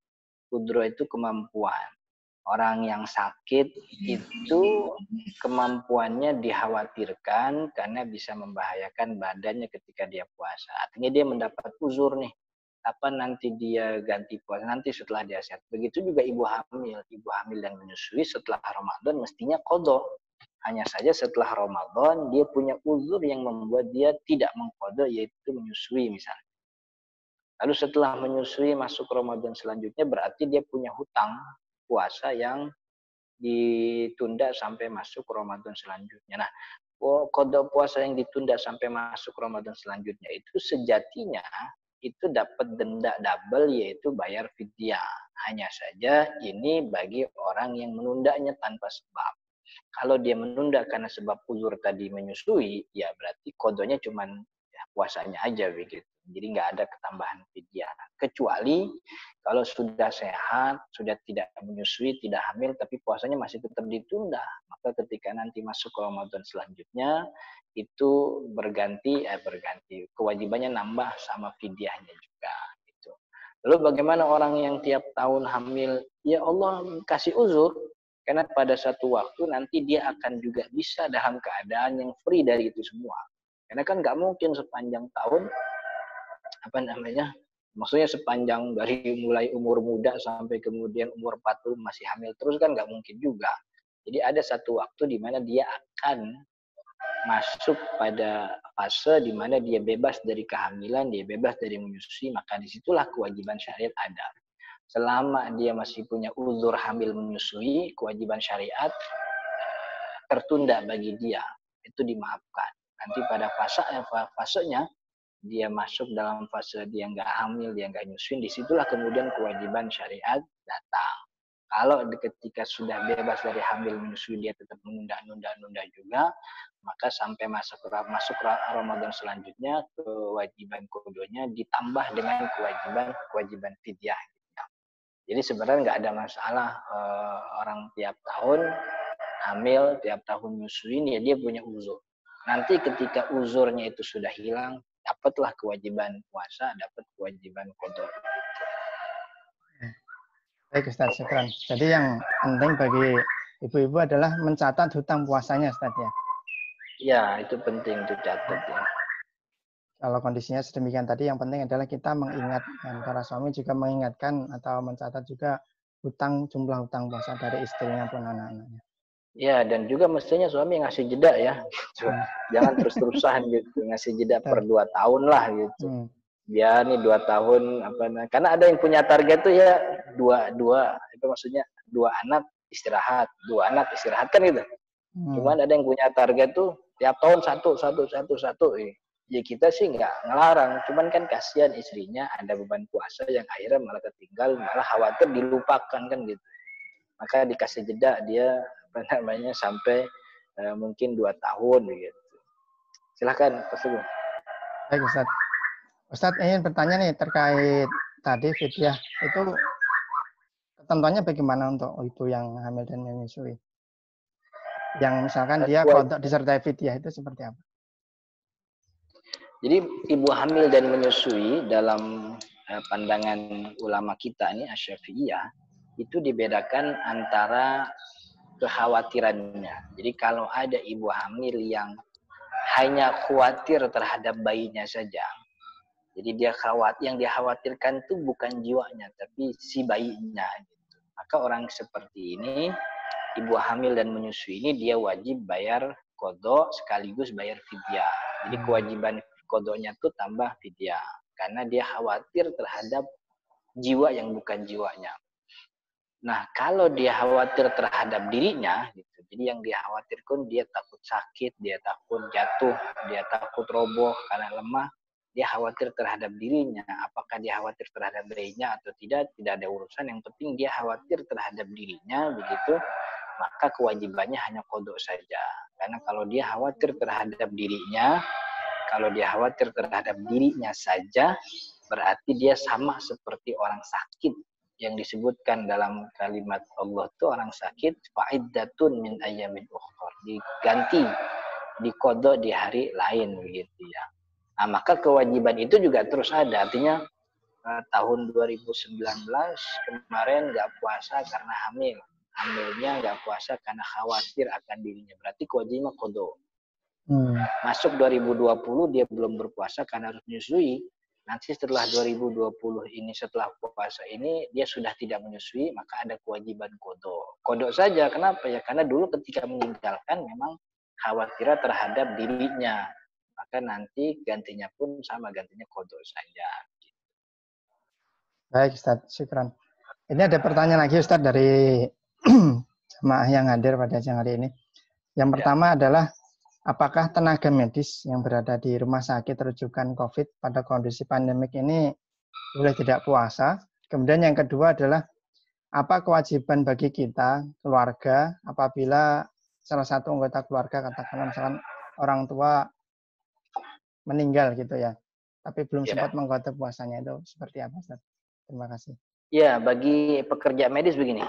Kudroh itu kemampuan. Orang yang sakit itu kemampuannya dikhawatirkan karena bisa membahayakan badannya ketika dia puasa. Artinya dia mendapat uzur nih. Nanti dia ganti puasa, nanti setelah dia sehat. Begitu juga ibu hamil dan menyusui setelah Ramadan mestinya qadha. Hanya saja setelah Ramadan dia punya uzur yang membuat dia tidak mengqadha, yaitu menyusui misalnya. Lalu setelah menyusui masuk Ramadan selanjutnya berarti dia punya hutang puasa yang ditunda sampai masuk Ramadan selanjutnya. Nah, qadha puasa yang ditunda sampai masuk Ramadan selanjutnya itu sejatinya itu dapat denda double, yaitu bayar fidyah. Hanya saja ini bagi orang yang menundanya tanpa sebab. Kalau dia menunda karena sebab uzur tadi menyusui, ya berarti qadhanya cuma puasanya aja begitu. Jadi nggak ada ketambahan fidyah. Kecuali kalau sudah sehat, sudah tidak menyusui, tidak hamil, tapi puasanya masih tetap ditunda. Maka ketika nanti masuk ke Ramadan selanjutnya, itu berganti, kewajibannya nambah sama fidyahnya juga. Gitu. Lalu bagaimana orang yang tiap tahun hamil, ya Allah kasih uzur, karena pada satu waktu nanti dia akan juga bisa dalam keadaan yang free dari itu semua. Karena kan nggak mungkin sepanjang tahun maksudnya sepanjang dari mulai umur muda sampai kemudian umur 40 masih hamil terus kan nggak mungkin juga. Jadi ada satu waktu di mana dia akan masuk pada fase di mana dia bebas dari kehamilan, dia bebas dari menyusui, maka disitulah kewajiban syariat ada. Selama dia masih punya uzur hamil menyusui, kewajiban syariat tertunda bagi dia, itu dimaafkan. Nanti pada fasenya dia masuk dalam fase dia nggak hamil, dia nggak nyusuin, disitulah kemudian kewajiban syariat datang. Kalau ketika sudah bebas dari hamil menyusui dia tetap menunda juga, maka sampai masuk Ramadan selanjutnya kewajiban kodonya ditambah dengan kewajiban fidyah. Jadi sebenarnya nggak ada masalah orang tiap tahun hamil, tiap tahun nyusuin, ya dia punya uzur. Nanti ketika uzurnya itu sudah hilang, dapatlah kewajiban puasa, dapat kewajiban qada. Baik Ustaz, syukran. Jadi yang penting bagi ibu-ibu adalah mencatat hutang puasanya Ustaz ya. Ya, itu penting dicatat ya. Kalau kondisinya sedemikian tadi, yang penting adalah kita mengingat, dan para suami juga mengingatkan atau mencatat juga jumlah hutang puasa dari istrinya pun anak-anaknya. Ya, dan juga mestinya suami ngasih jeda ya. Jangan terus-terusan gitu, ngasih jeda per 2 tahun lah gitu. Biar nih 2 tahun karena ada yang punya target tuh ya dua itu maksudnya 2 anak istirahat kan gitu. Cuman ada yang punya target tuh tiap tahun satu. Ya kita sih nggak ngelarang, cuman kan kasihan istrinya ada beban puasa yang akhirnya malah ketinggal, malah khawatir dilupakan kan gitu. Maka dikasih jeda dia sampai mungkin 2 tahun gitu. Silahkan Pak Sugeng. Baik Ustaz. Ustaz ingin bertanya nih terkait tadi fidyah itu ketentuannya bagaimana untuk ibu yang hamil dan menyusui? Yang misalkan dia qada disertai fidyah itu seperti apa? Jadi ibu hamil dan menyusui dalam pandangan ulama kita ini Asy-Syafi'iyah itu dibedakan antara kekhawatirannya. Jadi kalau ada ibu hamil yang hanya khawatir terhadap bayinya saja, jadi yang dia khawatirkan itu bukan jiwanya, tapi si bayinya. Gitu. Maka orang seperti ini, ibu hamil dan menyusui ini dia wajib bayar qada sekaligus bayar fidyah. Jadi kewajiban qadanya itu tambah fidyah, karena dia khawatir terhadap jiwa yang bukan jiwanya. Nah, kalau dia khawatir terhadap dirinya, gitu. Jadi yang dia khawatirkan dia takut sakit, dia takut jatuh, dia takut roboh karena lemah, dia khawatir terhadap dirinya. Apakah dia khawatir terhadap bayinya atau tidak ada urusan. Yang penting dia khawatir terhadap dirinya, begitu. Maka kewajibannya hanya qada saja. Karena kalau dia khawatir terhadap dirinya, saja, berarti dia sama seperti orang sakit. Yang disebutkan dalam kalimat Allah itu orang sakit fa'iddatun min ayyamin ukhra, diganti diqada di hari lain begitu ya. Nah, maka kewajiban itu juga terus ada. Artinya tahun 2019 kemarin nggak puasa karena hamilnya nggak puasa karena khawatir akan dirinya, berarti kewajiban qada. Masuk 2020 dia belum berpuasa karena harus menyusui. Nanti setelah 2020 ini, setelah puasa ini, dia sudah tidak menyusui, maka ada kewajiban qada. Qada saja, kenapa ya? Karena dulu ketika meninggalkan memang khawatir terhadap dirinya. Maka nanti gantinya pun sama, gantinya qada saja. Baik Ustaz, syukran. Ini ada pertanyaan lagi Ustaz dari jemaah yang hadir pada siang hari ini. Yang pertama adalah, apakah tenaga medis yang berada di rumah sakit rujukan COVID pada kondisi pandemik ini boleh tidak puasa? Kemudian yang kedua adalah, apa kewajiban bagi kita, keluarga, apabila salah satu anggota keluarga, katakanlah misalkan orang tua meninggal gitu ya, tapi belum Ya. sempat mengkodok puasanya, itu seperti apa, Ustaz? Terima kasih. Ya, bagi pekerja medis begini.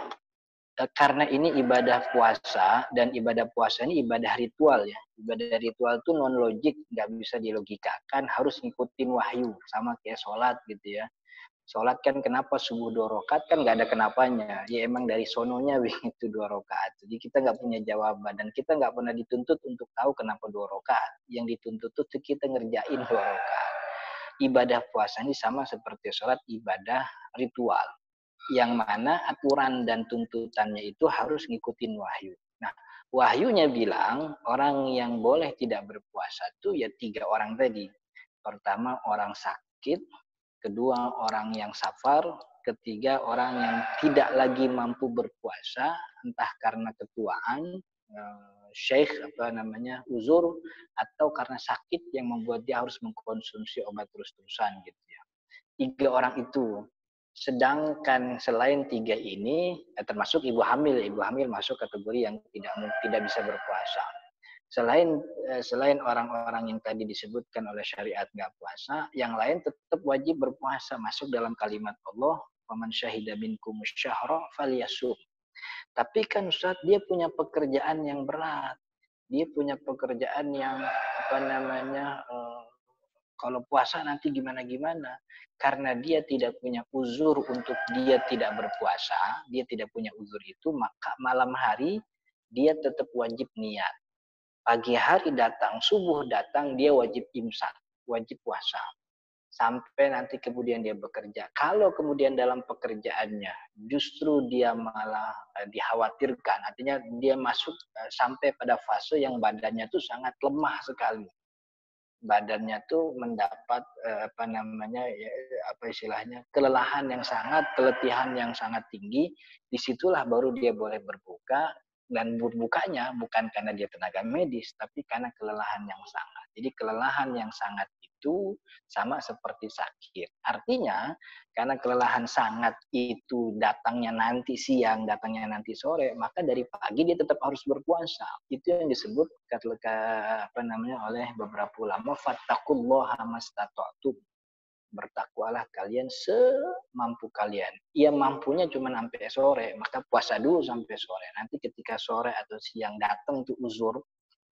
Karena ini ibadah puasa, dan ibadah puasa ini ibadah ritual ya. Ibadah ritual itu non logik, nggak bisa dilogikakan, harus ngikutin wahyu, sama kayak sholat gitu ya. Sholat kan kenapa subuh 2 rakaat, kan nggak ada kenapanya. Ya emang dari sononya begitu 2 rakaat. Jadi kita nggak punya jawaban, dan kita nggak pernah dituntut untuk tahu kenapa 2 rakaat. Yang dituntut itu kita ngerjain 2 rakaat. Ibadah puasa ini sama seperti sholat, ibadah ritual. Yang mana aturan dan tuntutannya itu harus ngikutin wahyu. Nah, wahyunya bilang orang yang boleh tidak berpuasa itu ya 3 orang tadi. Pertama orang sakit, kedua orang yang safar, ketiga orang yang tidak lagi mampu berpuasa, entah karena ketuaan, syekh uzur, atau karena sakit yang membuat dia harus mengkonsumsi obat terus-terusan gitu ya. 3 orang itu. Sedangkan selain 3 ini, termasuk ibu hamil masuk kategori yang tidak bisa berpuasa. Selain orang-orang yang tadi disebutkan oleh syariat nggak puasa, yang lain tetap wajib berpuasa, masuk dalam kalimat Allah, "Faman syahida minkum syahra falyasum." Tapi kan Ustaz, dia punya pekerjaan yang berat. Dia punya pekerjaan yang kalau puasa nanti gimana-gimana. Karena dia tidak punya uzur untuk dia tidak berpuasa, dia tidak punya uzur itu, maka malam hari dia tetap wajib niat. Pagi hari datang, subuh datang, dia wajib imsak, wajib puasa. Sampai nanti kemudian dia bekerja. Kalau kemudian dalam pekerjaannya justru dia malah dikhawatirkan, artinya dia masuk sampai pada fase yang badannya tuh sangat lemah sekali. Badannya tuh mendapat keletihan yang sangat tinggi, disitulah baru dia boleh berbuka, dan berbukanya bukan karena dia tenaga medis, tapi karena kelelahan yang sangat. Jadi kelelahan yang sangat itu sama seperti sakit. Artinya karena kelelahan sangat itu datangnya nanti siang, datangnya nanti sore, maka dari pagi dia tetap harus berpuasa. Itu yang disebut oleh beberapa ulama, fattaqullaha mastata'tum. Bertakwalah kalian semampu kalian. Ia mampunya cuma sampai sore, maka puasa dulu sampai sore. Nanti ketika sore atau siang datang itu uzur,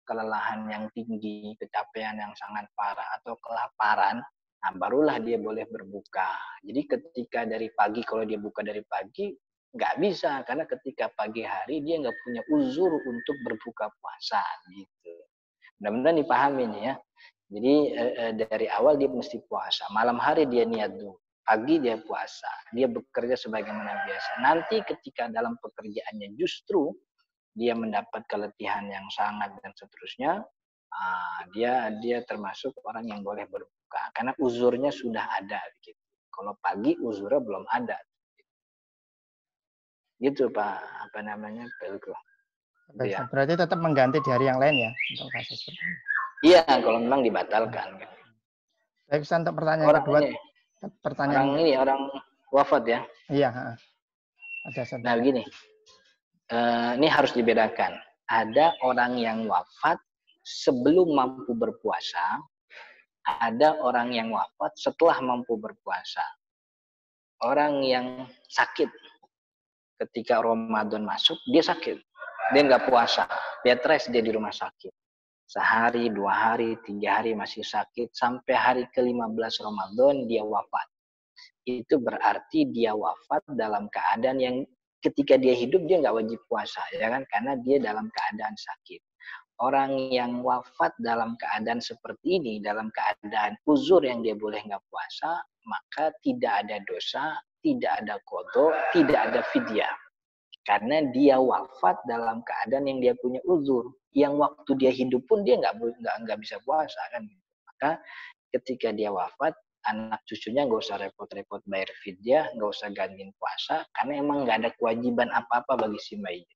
kelelahan yang tinggi, kecapean yang sangat parah, atau kelaparan, nah barulah dia boleh berbuka. Jadi ketika dari pagi, kalau dia buka dari pagi, nggak bisa, karena ketika pagi hari dia nggak punya uzur untuk berbuka puasa gitu. Mudah-mudahan dipahami nih ya. Jadi dari awal dia mesti puasa. Malam hari dia niat dulu. Pagi dia puasa. Dia bekerja sebagaimana biasa. Nanti ketika dalam pekerjaannya justru dia mendapat keletihan yang sangat dan seterusnya, dia termasuk orang yang boleh berbuka. Karena uzurnya sudah ada. Gitu. Kalau pagi uzurnya belum ada. Gitu Pak, Pelko. Baik, ya. Berarti tetap mengganti di hari yang lain ya untuk kasus seperti ini. Iya, kalau memang dibatalkan. Baik, untuk pertanyaan orang kedua. Orang wafat ya. Iya. Nah begini, ini harus dibedakan. Ada orang yang wafat sebelum mampu berpuasa, ada orang yang wafat setelah mampu berpuasa. Orang yang sakit ketika Ramadan masuk, dia sakit. Dia nggak puasa, dia stres, dia di rumah sakit. Sehari, 2 hari, 3 hari masih sakit, sampai hari ke-15 Ramadan dia wafat. Itu berarti dia wafat dalam keadaan yang ketika dia hidup dia nggak wajib puasa, ya kan? Karena dia dalam keadaan sakit. Orang yang wafat dalam keadaan seperti ini, dalam keadaan uzur yang dia boleh nggak puasa, maka tidak ada dosa, tidak ada qadha, tidak ada fidyah. Karena dia wafat dalam keadaan yang dia punya uzur, yang waktu dia hidup pun dia nggak bisa puasa kan. Maka ketika dia wafat, anak cucunya nggak usah repot-repot bayar fidyah, nggak usah gantiin puasa, karena emang nggak ada kewajiban apa-apa bagi si mayit.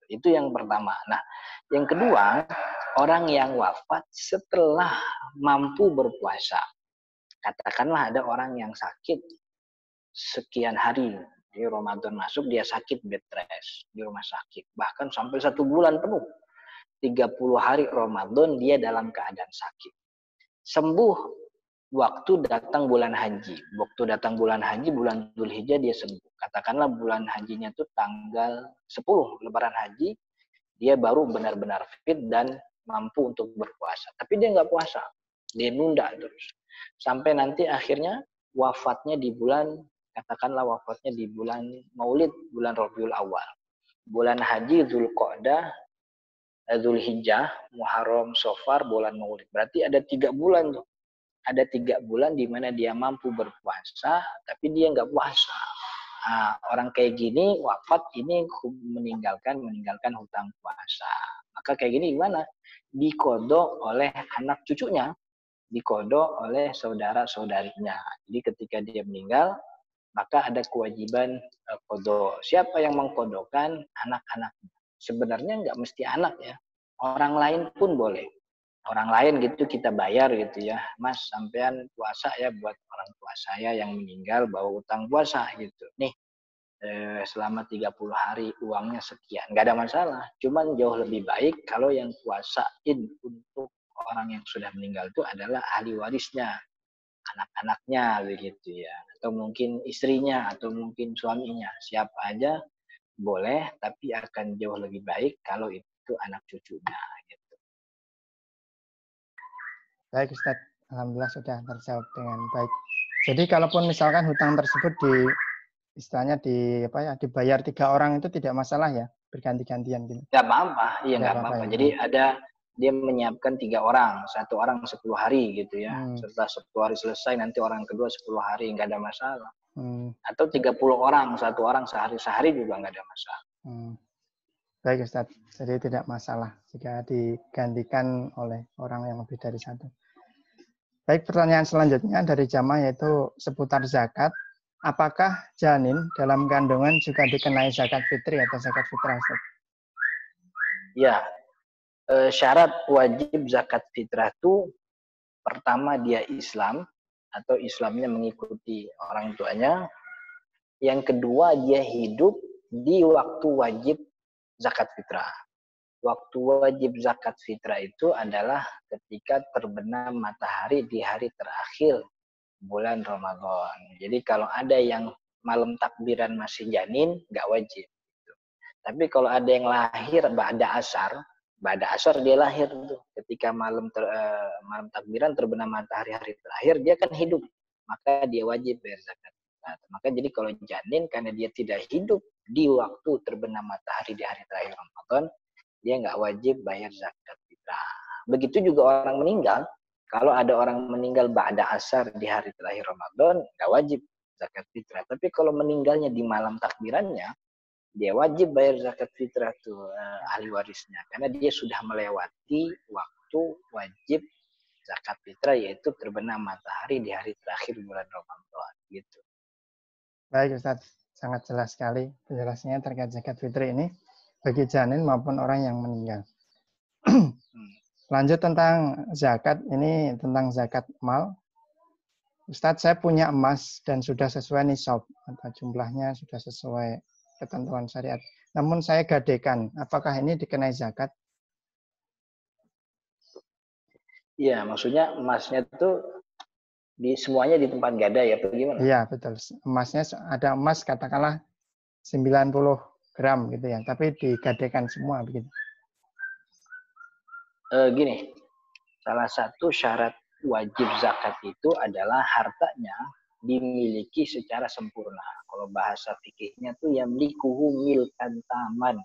Itu yang pertama. Nah, yang kedua, orang yang wafat setelah mampu berpuasa. Katakanlah ada orang yang sakit sekian hari. Di Ramadan masuk dia sakit bed rest di rumah sakit. Bahkan sampai 1 bulan penuh. 30 hari Ramadan dia dalam keadaan sakit. Sembuh waktu datang bulan haji. Waktu datang bulan haji, bulan Dzulhijjah dia sembuh. Katakanlah bulan hajinya itu tanggal 10 Lebaran haji, dia baru benar-benar fit dan mampu untuk berpuasa. Tapi dia nggak puasa, dia nunda terus. Sampai nanti akhirnya wafatnya di bulan, katakanlah wafatnya di bulan Maulid, bulan Rabiul Awal. Bulan haji Dzulqa'dah, Dzulhijjah, Muharram, Safar, bulan Maulid. Berarti ada 3 bulan tuh. Ada 3 bulan di mana dia mampu berpuasa, tapi dia nggak puasa. Nah, orang kayak gini wafat ini meninggalkan hutang puasa. Maka kayak gini gimana? Dikodok oleh anak cucunya, dikodok oleh saudara-saudarinya. Jadi ketika dia meninggal, maka ada kewajiban kodok. Siapa yang mengkodokkan? Anak-anaknya. Sebenarnya nggak mesti anak ya. Orang lain pun boleh. Orang lain gitu kita bayar gitu ya, Mas sampean puasa ya buat orang tua saya yang meninggal bawa utang puasa gitu. Nih selama 30 hari uangnya sekian, nggak ada masalah. Cuman jauh lebih baik kalau yang puasain untuk orang yang sudah meninggal itu adalah ahli warisnya, anak-anaknya begitu ya, atau mungkin istrinya atau mungkin suaminya, siapa aja boleh, tapi akan jauh lebih baik kalau itu anak cucunya. Baik Ustadz, alhamdulillah sudah terjawab dengan baik. Jadi kalaupun misalkan hutang tersebut istilahnya dibayar 3 orang itu tidak masalah ya, berganti-gantian gitu. Nggak apa-apa, iya nggak apa-apa. Jadi dia menyiapkan 3 orang, 1 orang 10 hari gitu ya. Setelah 10 hari selesai nanti orang kedua 10 hari, nggak ada masalah. Atau 30 orang, 1 orang sehari juga nggak ada masalah. Baik Ustadz, jadi tidak masalah jika digantikan oleh orang yang lebih dari 1. Baik, pertanyaan selanjutnya dari jamaah yaitu seputar zakat. Apakah janin dalam kandungan juga dikenai zakat fitri atau zakat fitrah, Ustadz? Ya, syarat wajib zakat fitrah itu pertama dia Islam atau Islamnya mengikuti orang tuanya. Yang kedua dia hidup di waktu wajib zakat fitrah. Waktu wajib zakat fitrah itu adalah ketika terbenam matahari di hari terakhir bulan Ramadan. Jadi kalau ada yang malam takbiran masih janin, nggak wajib. Tapi kalau ada yang lahir ba'da asar dia lahir tuh. Ketika malam takbiran terbenam matahari hari terakhir, dia kan hidup. Maka dia wajib bayar zakat fitrah. Maka jadi kalau janin karena dia tidak hidup di waktu terbenam matahari di hari terakhir Ramadan, dia nggak wajib bayar zakat fitrah. Begitu juga orang meninggal. Kalau ada orang meninggal ba'da asar di hari terakhir Ramadan, nggak wajib zakat fitrah. Tapi kalau meninggalnya di malam takbirannya, dia wajib bayar zakat fitrah tuh ahli warisnya. Karena dia sudah melewati waktu wajib zakat fitrah, yaitu terbenam matahari di hari terakhir bulan Ramadan. Gitu. Baik Ustadz, sangat jelas sekali penjelasannya terkait zakat fitri ini bagi janin maupun orang yang meninggal. Lanjut tentang zakat, ini tentang zakat mal. Ustadz, saya punya emas dan sudah sesuai nisab, atau jumlahnya sudah sesuai ketentuan syariat. Namun saya gadekan, apakah ini dikenai zakat? Iya, maksudnya emasnya itu semuanya di tempat gada ya, bagaimana? Iya, betul. Emasnya ada emas katakanlah 90 gram gitu ya, tapi digadekan semua begitu. Gini, salah satu syarat wajib zakat itu adalah hartanya dimiliki secara sempurna. Kalau bahasa fikihnya tuh yang milikuhu milkan taman.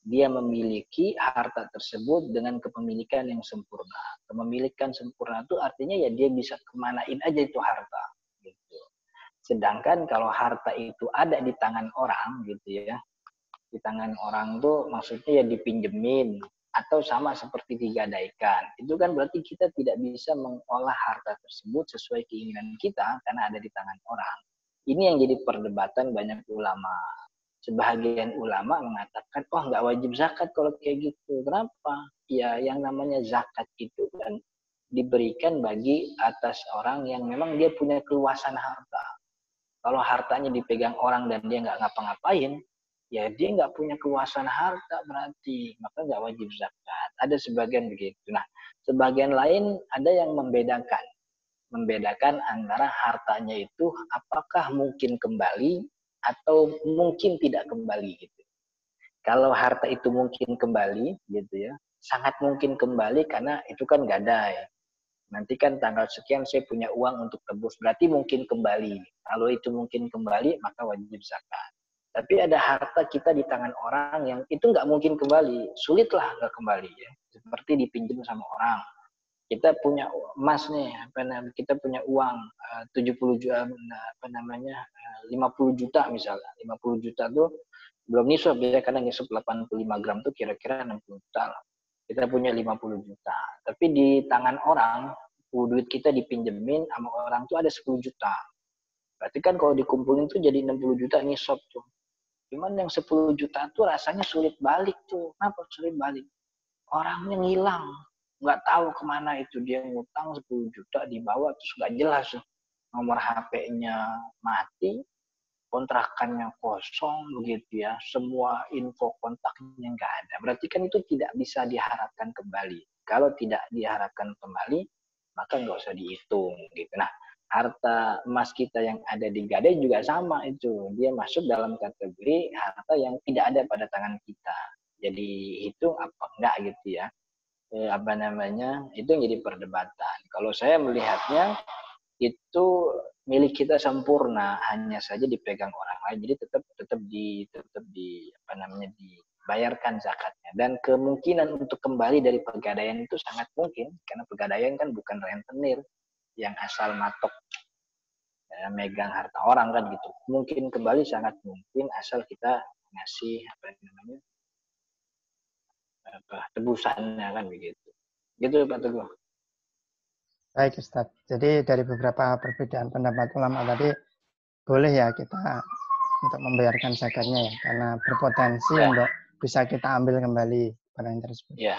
Dia memiliki harta tersebut dengan kepemilikan yang sempurna. Kepemilikan sempurna itu artinya ya dia bisa kemanain aja itu harta. Gitu. Sedangkan kalau harta itu ada di tangan orang gitu ya, di tangan orang tuh maksudnya ya dipinjemin atau sama seperti digadaikan. Itu kan berarti kita tidak bisa mengolah harta tersebut sesuai keinginan kita karena ada di tangan orang. Ini yang jadi perdebatan banyak ulama. Sebahagian ulama mengatakan, oh nggak wajib zakat kalau kayak gitu. Kenapa? Ya yang namanya zakat itu kan diberikan bagi atas orang yang memang dia punya keluasan harta. Kalau hartanya dipegang orang dan dia nggak ngapa-ngapain, ya dia nggak punya keluasan harta berarti, maka nggak wajib zakat. Ada sebagian begitu. Nah, sebagian lain ada yang membedakan. membedakan antara hartanya itu apakah mungkin kembali atau mungkin tidak kembali gitu. Kalau harta itu mungkin kembali gitu ya, sangat mungkin kembali karena itu kan gadai. Nanti kan tanggal sekian saya punya uang untuk tebus, berarti mungkin kembali. Kalau itu mungkin kembali, maka wajib zakat. Tapi ada harta kita di tangan orang yang itu nggak mungkin kembali, sulitlah nggak kembali ya. Seperti dipinjam sama orang. Kita punya emas nih, kita punya uang 70 juta, 50 juta misalnya. 50 juta tuh belum nisab ya, karena nisab 85 gram tuh kira-kira 60 juta lah. Kita punya 50 juta. Tapi di tangan orang, duit kita dipinjemin sama orang tuh ada 10 juta. Berarti kan kalau dikumpulin tuh jadi 60 juta nisab tuh. Cuman yang 10 juta tuh rasanya sulit balik tuh. Kenapa sulit balik? Orangnya ngilang. Nggak tahu kemana itu. Dia ngutang 10 juta dibawa terus nggak jelas. Nomor HP-nya mati, kontrakannya kosong begitu ya, semua info kontaknya nggak ada. Berarti kan itu tidak bisa diharapkan kembali. Kalau tidak diharapkan kembali, maka nggak usah dihitung gitu. Nah, harta emas kita yang ada di gadai juga sama itu. Dia masuk dalam kategori harta yang tidak ada pada tangan kita. Jadi hitung apa enggak gitu ya. Itu yang jadi perdebatan. Kalau saya melihatnya itu milik kita sempurna, hanya saja dipegang orang lain, jadi tetap dibayarkan zakatnya. Dan kemungkinan untuk kembali dari pegadaian itu sangat mungkin, karena pegadaian kan bukan rentenir yang asal matok megang harta orang kan gitu. Mungkin kembali sangat mungkin asal kita ngasih tebusannya kan begitu. Gitu Pak Teguh. Baik Ustadz, jadi dari beberapa perbedaan pendapat ulama tadi, boleh ya kita untuk membayarkan zakatnya ya, karena berpotensi untuk bisa kita ambil kembali barang tersebut. Ya.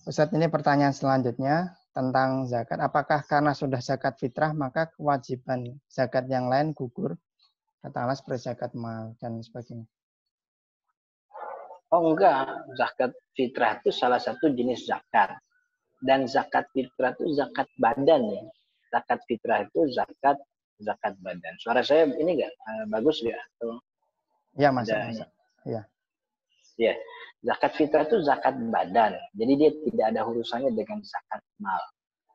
Ustadz, ini pertanyaan selanjutnya tentang zakat. Apakah karena sudah zakat fitrah, maka kewajiban zakat yang lain gugur? Katakanlah seperti zakat mal dan sebagainya. Oh enggak, zakat fitrah itu salah satu jenis zakat. Dan zakat fitrah itu zakat badan ya. Zakat fitrah itu zakat badan. Suara saya ini enggak bagus ya? Ya, masuk. Ya. Ya, zakat fitrah itu zakat badan. Jadi dia tidak ada urusannya dengan zakat mal.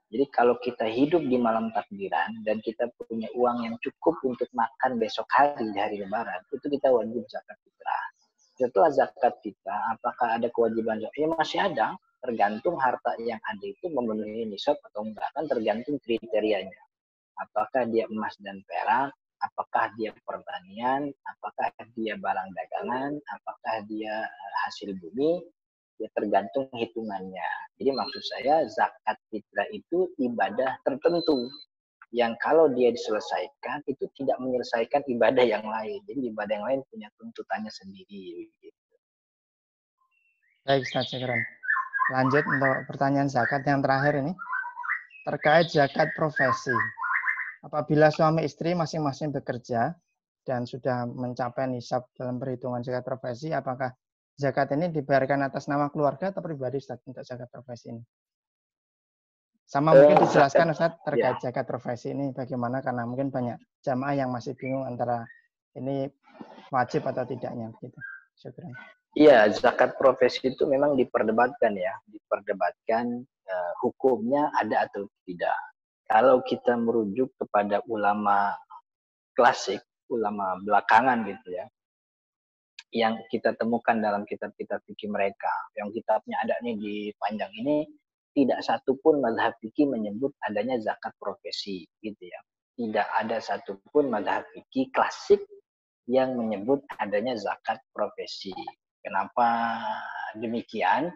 Jadi kalau kita hidup di malam takbiran dan kita punya uang yang cukup untuk makan besok hari di hari lebaran, itu kita wajib zakat fitrah. Setelah zakat fitrah, apakah ada kewajiban zakat? Ya masih ada, tergantung harta yang ada itu memenuhi nisab atau enggak, kan tergantung kriterianya. Apakah dia emas dan perak, apakah dia pertanian, apakah dia barang dagangan, apakah dia hasil bumi, ya tergantung hitungannya. Jadi maksud saya zakat fitrah itu ibadah tertentu yang kalau dia diselesaikan itu tidak menyelesaikan ibadah yang lain. Jadi ibadah yang lain punya tuntutannya sendiri. Baik, Ustaz, sekarang lanjut untuk pertanyaan zakat yang terakhir ini. Terkait zakat profesi. Apabila suami istri masing-masing bekerja dan sudah mencapai nisab dalam perhitungan zakat profesi, apakah zakat ini dibayarkan atas nama keluarga atau pribadi, Ustaz, untuk zakat profesi ini? Sama mungkin dijelaskan Ustaz terkait zakat profesi ini bagaimana, karena mungkin banyak jamaah yang masih bingung antara ini wajib atau tidaknya gitu. Syukran. Iya, zakat profesi itu memang diperdebatkan ya, hukumnya ada atau tidak. Kalau kita merujuk kepada ulama klasik, ulama belakangan gitu ya, yang kita temukan dalam kitab-kitab fikih mereka, yang kitabnya ada nih di panjang ini, tidak satupun mazhab fikih menyebut adanya zakat profesi gitu ya. Tidak ada satupun mazhab fikih klasik yang menyebut adanya zakat profesi. Kenapa demikian?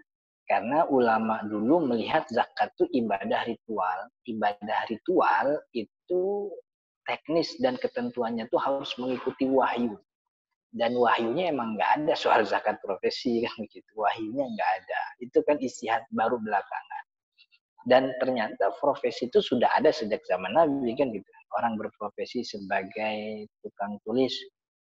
Karena ulama dulu melihat zakat itu ibadah ritual. Ibadah ritual itu teknis dan ketentuannya itu harus mengikuti wahyu. Dan wahyunya emang nggak ada soal zakat profesi kan gitu. Wahyunya nggak ada. Itu kan istihad baru belakangan. Dan ternyata profesi itu sudah ada sejak zaman Nabi kan gitu. Orang berprofesi sebagai tukang tulis,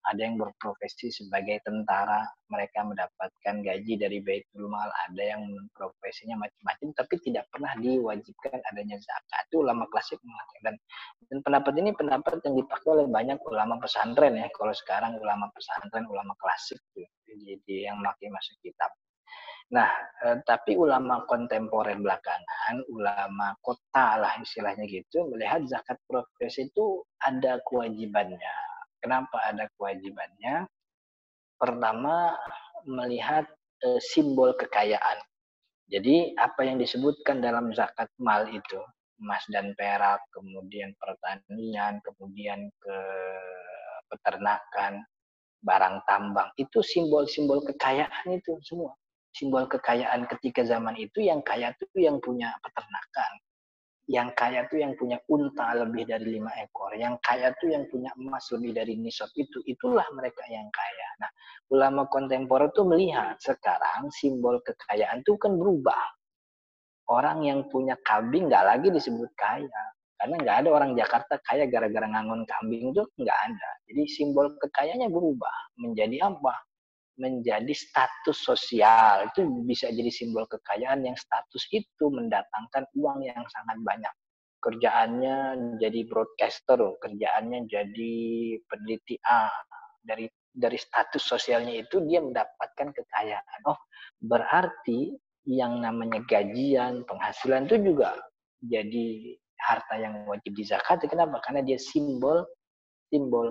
ada yang berprofesi sebagai tentara, mereka mendapatkan gaji dari Baitul Mal, ada yang profesinya macam-macam, tapi tidak pernah diwajibkan adanya zakat. Itu ulama klasik mengatakan. Dan pendapat ini pendapat yang dipakai oleh banyak ulama pesantren ya. Kalau sekarang ulama pesantren, ulama klasik tuh, yang pakai masuk kitab. Nah, tapi ulama kontemporer belakangan, ulama kota lah istilahnya gitu, melihat zakat profesi itu ada kewajibannya. Kenapa ada kewajibannya? Pertama, melihat simbol kekayaan. Jadi apa yang disebutkan dalam zakat mal itu, emas dan perak, kemudian pertanian, kemudian ke peternakan, barang tambang, itu simbol-simbol kekayaan itu semua. Simbol kekayaan ketika zaman itu yang kaya itu yang punya peternakan, yang kaya itu yang punya unta lebih dari 5 ekor, yang kaya itu yang punya emas lebih dari nisab itu, itulah mereka yang kaya. Nah, ulama kontemporer itu melihat sekarang simbol kekayaan itu kan berubah. Orang yang punya kambing nggak lagi disebut kaya. Karena nggak ada orang Jakarta kaya gara-gara ngangon kambing itu nggak ada. Jadi simbol kekayaannya berubah menjadi apa? Menjadi status sosial. Itu bisa jadi simbol kekayaan yang status itu mendatangkan uang yang sangat banyak. Kerjaannya jadi broadcaster, kerjaannya jadi peneliti A. Dari status sosialnya itu dia mendapatkan kekayaan. Oh, berarti yang namanya gajian, penghasilan itu juga jadi harta yang wajib dizakati. Kenapa? Karena dia simbol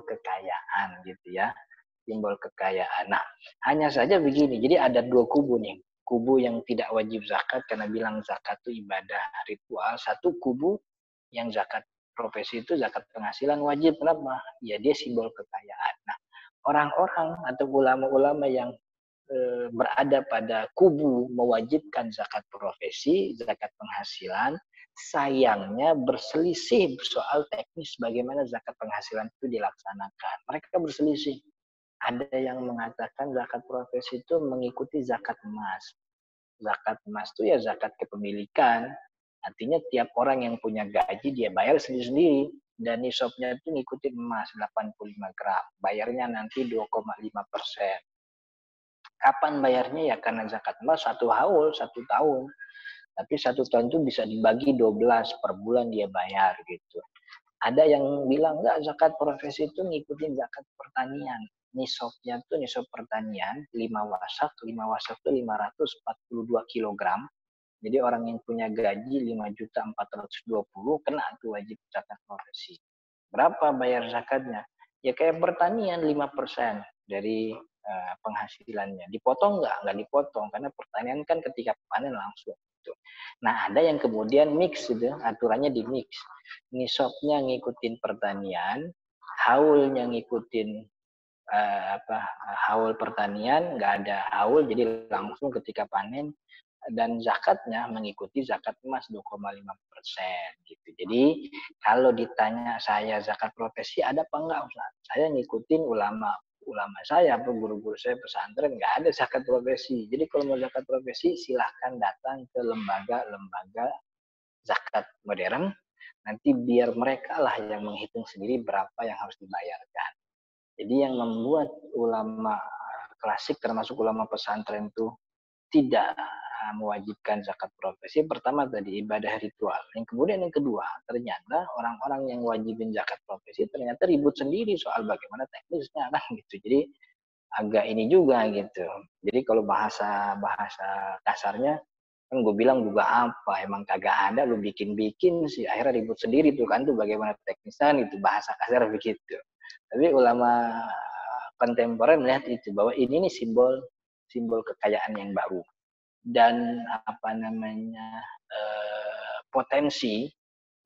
kekayaan gitu ya. Simbol kekayaan. Nah, hanya saja begini. Jadi ada dua kubu nih. Kubu yang tidak wajib zakat karena bilang zakat itu ibadah ritual. Satu kubu yang zakat profesi itu zakat penghasilan wajib. Kenapa? Ya dia simbol kekayaan. Nah, orang-orang atau ulama-ulama yang berada pada kubu mewajibkan zakat profesi, zakat penghasilan, sayangnya berselisih soal teknis bagaimana zakat penghasilan itu dilaksanakan. Mereka berselisih. Ada yang mengatakan zakat profesi itu mengikuti zakat emas. Zakat emas itu ya zakat kepemilikan. Artinya tiap orang yang punya gaji dia bayar sendiri-sendiri. Dan nisabnya itu ngikutin emas 85 gram. Bayarnya nanti 2,5%. Kapan bayarnya? Ya karena zakat emas 1 haul, 1 tahun. Tapi 1 tahun itu bisa dibagi 12 per bulan dia bayar gitu. Ada yang bilang enggak, zakat profesi itu ngikutin zakat pertanian. Nisabnya itu nisab pertanian 5 wasak itu 542 kilogram. Jadi orang yang punya gaji 5.420 kena tuh wajib zakat profesi. Berapa bayar zakatnya? Ya kayak pertanian 5% dari penghasilannya. Dipotong nggak dipotong karena pertanian kan ketika panen langsung. Gitu. Nah ada yang kemudian mix gitu, aturannya di mix. Nisabnya ngikutin pertanian, haulnya ngikutin haul pertanian, nggak ada haul jadi langsung ketika panen, dan zakatnya mengikuti zakat emas 2,5% gitu. Jadi kalau ditanya saya zakat profesi ada apa enggak Ustaz? Saya ngikutin ulama saya, guru-guru saya pesantren nggak ada zakat profesi. Jadi kalau mau zakat profesi silahkan datang ke lembaga zakat modern, nanti biar mereka lah yang menghitung sendiri berapa yang harus dibayarkan. Jadi yang membuat ulama klasik termasuk ulama pesantren itu tidak mewajibkan zakat profesi, pertama tadi ibadah ritual. Yang kemudian yang kedua, ternyata orang-orang yang wajibin zakat profesi ternyata ribut sendiri soal bagaimana teknisnya kan gitu. Jadi agak ini juga gitu. Jadi kalau bahasa kasarnya kan gue bilang juga apa, emang kagak ada, lu bikin-bikin sih, akhirnya ribut sendiri tuh kan tuh bagaimana teknisnya itu, bahasa kasar begitu. Tapi ulama kontemporer melihat itu bahwa ini nih simbol kekayaan yang baru. Dan apa namanya potensi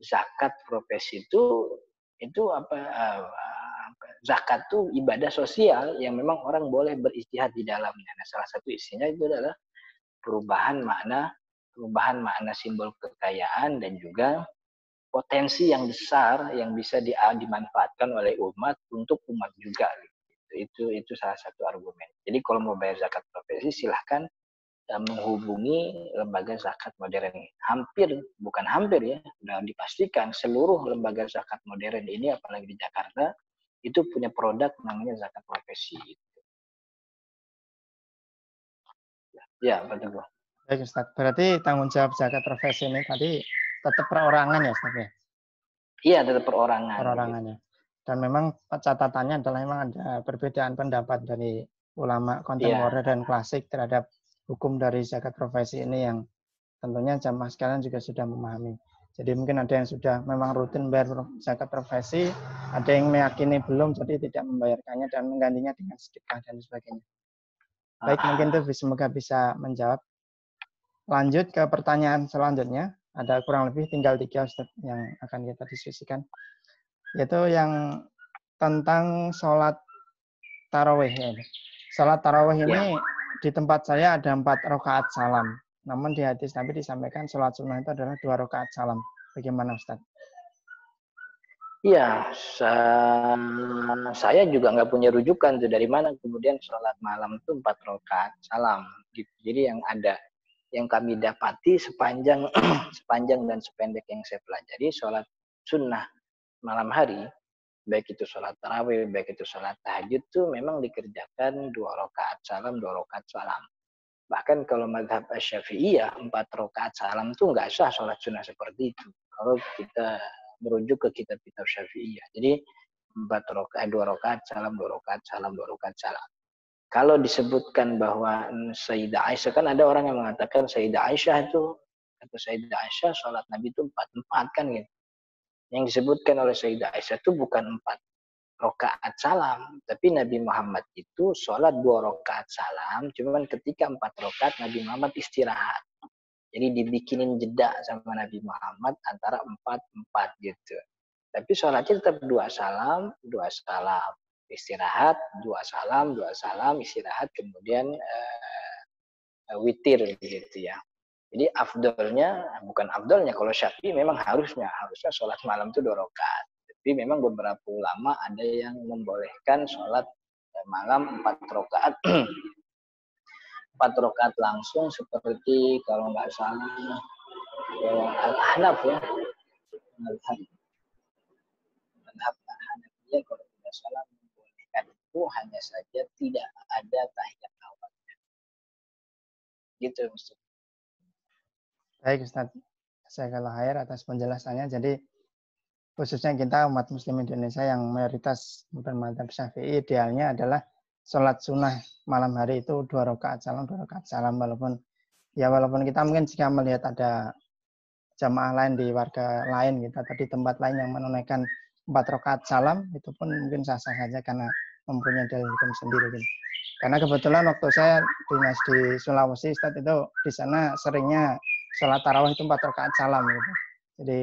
zakat profesi itu zakat itu ibadah sosial yang memang orang boleh beristihad di dalamnya. Nah, salah satu isinya itu adalah perubahan makna simbol kekayaan dan juga potensi yang besar yang bisa dimanfaatkan oleh umat untuk umat juga. Itu salah satu argumen. Jadi kalau mau bayar zakat profesi silahkan menghubungi lembaga zakat modern. Bukan hampir ya, sudah dipastikan seluruh lembaga zakat modern ini apalagi di Jakarta itu punya produk namanya zakat profesi. Ya, betul. Baik Ustaz, berarti tanggung jawab zakat profesi ini tadi tetap perorangan ya Ustaz ya? Iya, tetap perorangan. Perorangannya. Dan memang catatannya adalah memang ada perbedaan pendapat dari ulama kontemporer dan klasik terhadap hukum dari zakat profesi ini yang tentunya jamaah sekalian juga sudah memahami. Jadi mungkin ada yang sudah memang rutin bayar zakat profesi, ada yang meyakini belum, jadi tidak membayarkannya dan menggantinya dengan sedekah dan sebagainya. Baik, mungkin itu semoga bisa menjawab. Lanjut ke pertanyaan selanjutnya. Ada kurang lebih tinggal 3 Ustaz yang akan kita diskusikan. Yaitu yang tentang sholat tarawih. Sholat tarawih ini di tempat saya ada 4 rakaat salam. Namun di hadis Nabi disampaikan sholat sunnah itu adalah 2 rakaat salam. Bagaimana Ustaz? Iya, saya juga nggak punya rujukan tuh dari mana kemudian sholat malam itu 4 rakaat salam. Gitu. Jadi yang kami dapati sepanjang dan sependek yang saya pelajari, sholat sunnah malam hari, baik itu sholat tarawih, baik itu sholat tahajud tuh memang dikerjakan 2 rakaat salam, 2 rakaat salam. Bahkan kalau mazhab Syafi'iyah 4 rakaat salam tuh nggak sah sholat sunnah seperti itu. Kalau kita merujuk ke kitab-kitab Syafi'iyah. Jadi 4 rakaat, 2 rakaat salam, 2 rakaat salam, 2 rakaat salam. Kalau disebutkan bahwa Sayyidah Aisyah, kan ada orang yang mengatakan Sayyidah Aisyah itu, kata Sayyidah Aisyah sholat Nabi itu 4 kan gitu. Yang disebutkan oleh Sayyidah Aisyah itu bukan 4 rakaat salam, tapi Nabi Muhammad itu sholat 2 rakaat salam, cuman ketika 4 rakaat Nabi Muhammad istirahat. Jadi dibikinin jeda sama Nabi Muhammad antara 4 gitu. Tapi sholatnya tetap 2 salam, 2 salam. Istirahat, 2 salam, 2 salam, istirahat, kemudian witir gitu ya. Jadi bukan afdolnya, kalau Syafi'i memang harusnya sholat malam itu 2 rakaat. Tapi memang beberapa ulama ada yang membolehkan sholat malam 4 rakaat. 4 rakaat langsung seperti kalau nggak salah Al-Ahnaf ya. Al-Hanafiyah kalau tidak salah membolehkan itu hanya saja tidak ada tahiyat awalnya. Gitu Ustaz. Baik Ustaz, saya khair atas penjelasannya. Jadi khususnya kita umat muslim Indonesia yang mayoritas bermadzhab Syafi'i, idealnya adalah sholat sunnah malam hari itu 2 rakaat salam, 2 rakaat salam. Walaupun kita mungkin jika melihat ada jamaah lain di warga lain gitu, atau di tempat lain yang menunaikan 4 rakaat salam, itu pun mungkin sah-sah saja karena mempunyai dalil hukum sendiri gitu. Karena kebetulan waktu saya dinas di Sulawesi, Ustaz, itu di sana seringnya sholat tarawih itu 4 rakaat salam gitu. Jadi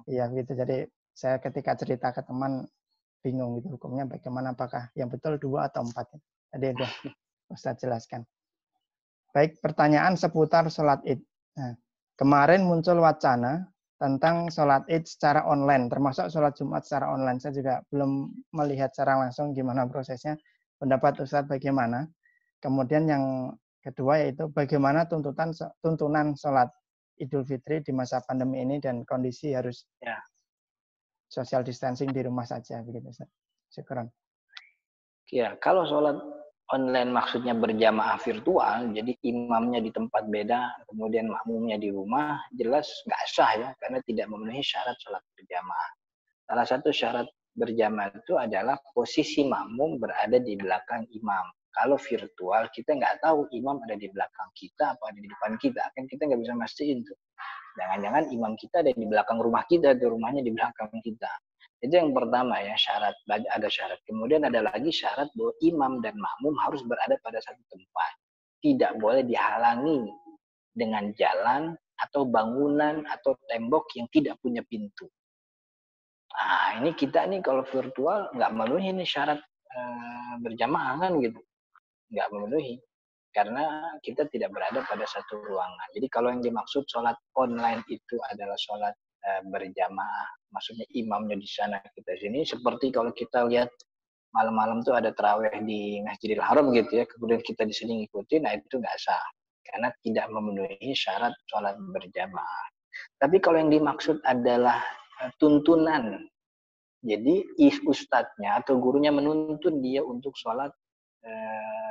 iya gitu. Jadi saya ketika cerita ke teman bingung gitu hukumnya bagaimana, apakah yang betul 2 atau 4. Jadi udah Ustaz jelaskan. Baik, pertanyaan seputar sholat Id. Nah, kemarin muncul wacana tentang sholat Id secara online, termasuk sholat Jumat secara online. Saya juga belum melihat secara langsung gimana prosesnya. Pendapat Ustaz bagaimana? Kemudian yang kedua yaitu bagaimana tuntunan sholat Idul Fitri di masa pandemi ini dan kondisi harus social distancing di rumah saja begitu Ustaz. Syukran. Ya, kalau sholat online maksudnya berjamaah virtual, jadi imamnya di tempat beda, kemudian makmumnya di rumah, jelas nggak sah ya, karena tidak memenuhi syarat sholat berjamaah. Salah satu syarat berjamaah itu adalah posisi makmum berada di belakang imam. Kalau virtual, kita nggak tahu imam ada di belakang kita apa ada di depan kita. Kan kita nggak bisa mastiin tuh. Jangan-jangan imam kita ada di belakang rumah kita, di rumahnya di belakang kita. Itu yang pertama ya, ada syarat. Kemudian ada lagi syarat bahwa imam dan makmum harus berada pada satu tempat. Tidak boleh dihalangi dengan jalan atau bangunan atau tembok yang tidak punya pintu. Nah, ini kita nih kalau virtual nggak memenuhi nih syarat berjamaah kan gitu. Nggak memenuhi. Karena kita tidak berada pada satu ruangan. Jadi kalau yang dimaksud sholat online itu adalah sholat berjamaah, maksudnya imamnya di sana kita sini, seperti kalau kita lihat malam-malam tuh ada tarawih di Masjidil Haram gitu ya, kemudian kita di sini ngikutin, nah itu nggak sah karena tidak memenuhi syarat sholat berjamaah. Tapi kalau yang dimaksud adalah tuntunan Jadi ustadznya atau gurunya menuntun dia untuk sholat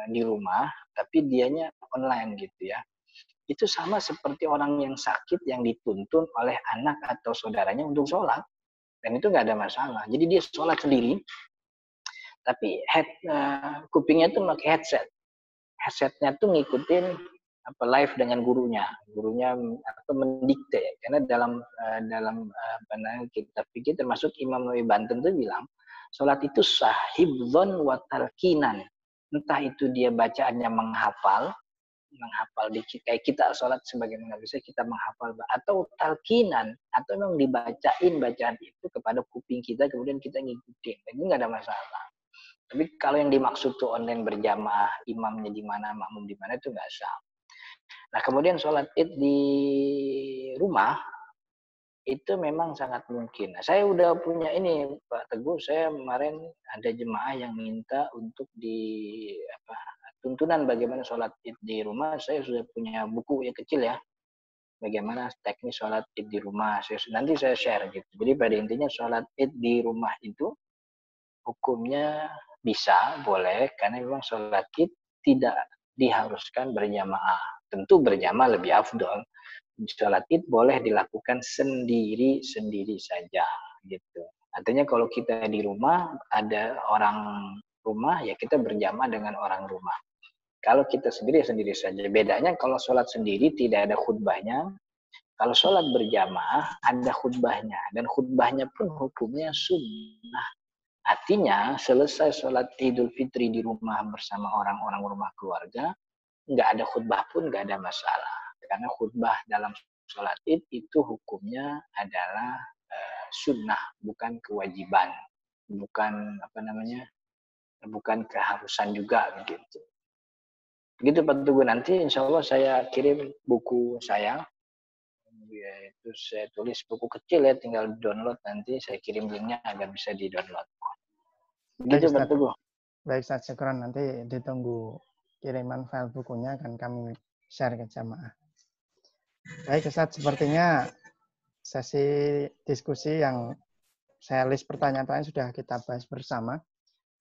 di rumah, tapi dianya online gitu ya. Itu sama seperti orang yang sakit yang dituntun oleh anak atau saudaranya untuk sholat. Dan itu nggak ada masalah. Jadi dia sholat sendiri, tapi kupingnya tuh pakai headset. Headsetnya tuh ngikutin live dengan gurunya. Gurunya mendikte. Karena dalam kitab fikih termasuk Imam Nawawi Banten tuh bilang, sholat itu sah hibdhon wa talqinan. Entah itu dia bacaannya menghafal kayak kita sholat sebagaimana bisa kita menghafal, atau talqinan, atau memang dibacain bacaan itu kepada kuping kita kemudian kita ngikutin. Itu nggak ada masalah. Tapi kalau yang dimaksud tuh online berjamaah, imamnya di mana, makmum di mana, itu nggak sah. Nah, kemudian sholat id di rumah itu memang sangat mungkin. Nah, saya udah punya ini Pak Teguh, saya kemarin ada jemaah yang minta untuk tuntunan bagaimana sholat id di rumah. Saya sudah punya buku yang kecil ya, bagaimana teknis sholat id di rumah. Nanti saya share gitu. Jadi pada intinya sholat id di rumah itu hukumnya bisa, boleh, karena memang sholat id tidak diharuskan berjamaah. Tentu berjamaah lebih afdol. Sholat id boleh dilakukan sendiri-sendiri saja, gitu. Artinya kalau kita di rumah, ada orang rumah, ya kita berjamaah dengan orang rumah. Kalau kita sendiri saja. Bedanya kalau sholat sendiri tidak ada khutbahnya. Kalau sholat berjamaah ada khutbahnya. Dan khutbahnya pun hukumnya sunnah. Artinya selesai sholat Idul Fitri di rumah bersama orang-orang rumah keluarga, nggak ada khutbah pun nggak ada masalah. Karena khutbah dalam sholat id itu hukumnya adalah sunnah, bukan kewajiban, bukan bukan keharusan juga begitu. Begitu Pak Tugu, nanti insya Allah saya kirim buku saya, yaitu saya tulis buku kecil ya, tinggal download, nanti saya kirim linknya agar bisa di download. Begitu Pak Tugu. Baik Ustaz, syukuran, nanti ditunggu kiriman file bukunya akan kami share ke jamaah. Baik Ustaz, sepertinya sesi diskusi yang saya list pertanyaan-pertanyaan sudah kita bahas bersama.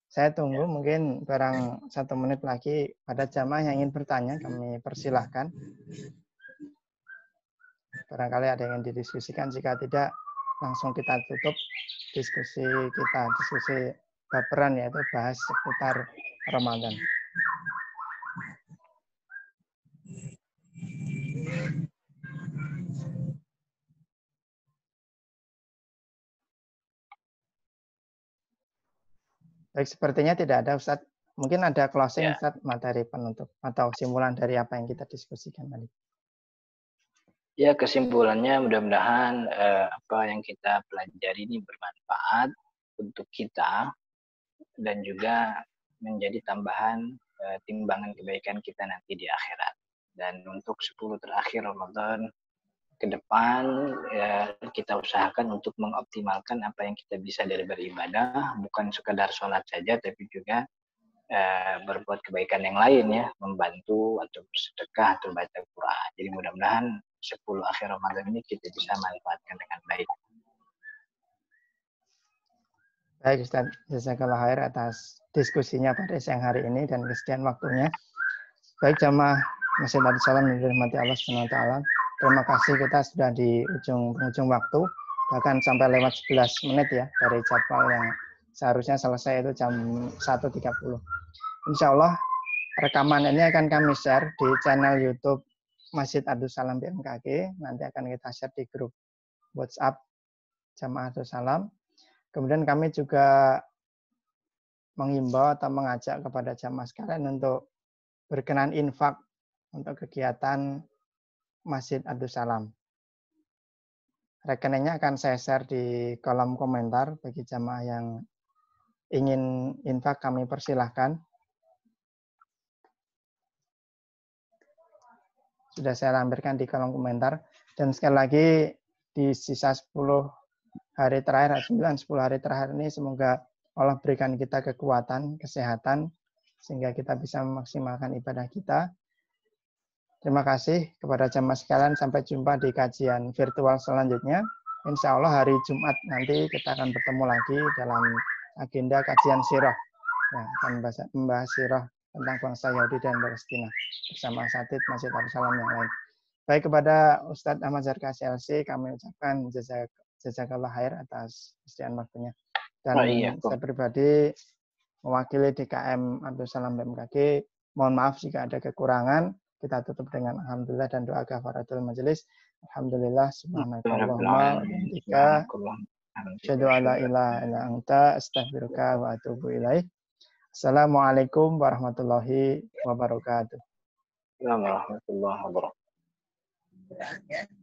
Saya tunggu mungkin barang 1 menit lagi ada jamaah yang ingin bertanya, kami persilahkan. Barangkali ada yang ingin didiskusikan, jika tidak langsung kita tutup diskusi baperan, yaitu bahas seputar Ramadan. Baik, sepertinya tidak ada Ustaz. Mungkin ada closing Ustaz, materi penutup atau simpulan dari apa yang kita diskusikan tadi. Ya, kesimpulannya mudah-mudahan apa yang kita pelajari ini bermanfaat untuk kita dan juga menjadi tambahan timbangan kebaikan kita nanti di akhirat. Dan untuk 10 terakhir Ramadan ke depan, kita usahakan untuk mengoptimalkan apa yang kita bisa dari beribadah, bukan sekadar sholat saja, tapi juga berbuat kebaikan yang lain ya, membantu atau bersedekah atau baca Quran. Jadi mudah-mudahan 10 akhir Ramadan ini kita bisa manfaatkan dengan baik. Baik Ustaz, jazakallah khair atas diskusinya pada siang hari ini dan kesediaan waktunya. Baik jamaah Masjid Adus Salam yang dirahmati Allah SWT, terima kasih, kita sudah di ujung waktu, bahkan sampai lewat 11 menit ya dari jadwal yang seharusnya selesai itu jam 1.30. Insya Allah rekaman ini akan kami share di channel YouTube Masjid Adus Salam BMKG. Nanti akan kita share di grup WhatsApp Jamaah Adus Salam. Kemudian kami juga menghimbau atau mengajak kepada jamaah sekalian untuk berkenan infak untuk kegiatan Masjid Adus Salam. Rekeningnya akan saya share di kolom komentar. Bagi jamaah yang ingin infak kami persilahkan. Sudah saya lampirkan di kolom komentar. Dan sekali lagi di sisa 10 hari terakhir, 9-10 hari terakhir ini semoga Allah berikan kita kekuatan, kesehatan, sehingga kita bisa memaksimalkan ibadah kita. Terima kasih kepada jamaah sekalian. Sampai jumpa di kajian virtual selanjutnya. Insya Allah hari Jumat nanti kita akan bertemu lagi dalam agenda kajian sirah. Ya, akan membahas sirah tentang bangsa Yahudi dan Palestina bersama asatidz Masjid Darussalam yang lain. Baik, kepada Ustadz Ahmad Zarkas LC kami ucapkan jazakallah khair atas kesediaan waktunya. Dan saya pribadi mewakili DKM Abdul Salam BMKG, mohon maaf jika ada kekurangan. Kita tutup dengan alhamdulillah dan doa kafaratul majelis. Alhamdulillah subhanakallahumma wa bihamdika asyhadu an la ilaha illa anta astaghfiruka wa atubu ilaik. Assalamualaikum warahmatullahi wabarakatuh. Warahmatullahi wabarakatuh.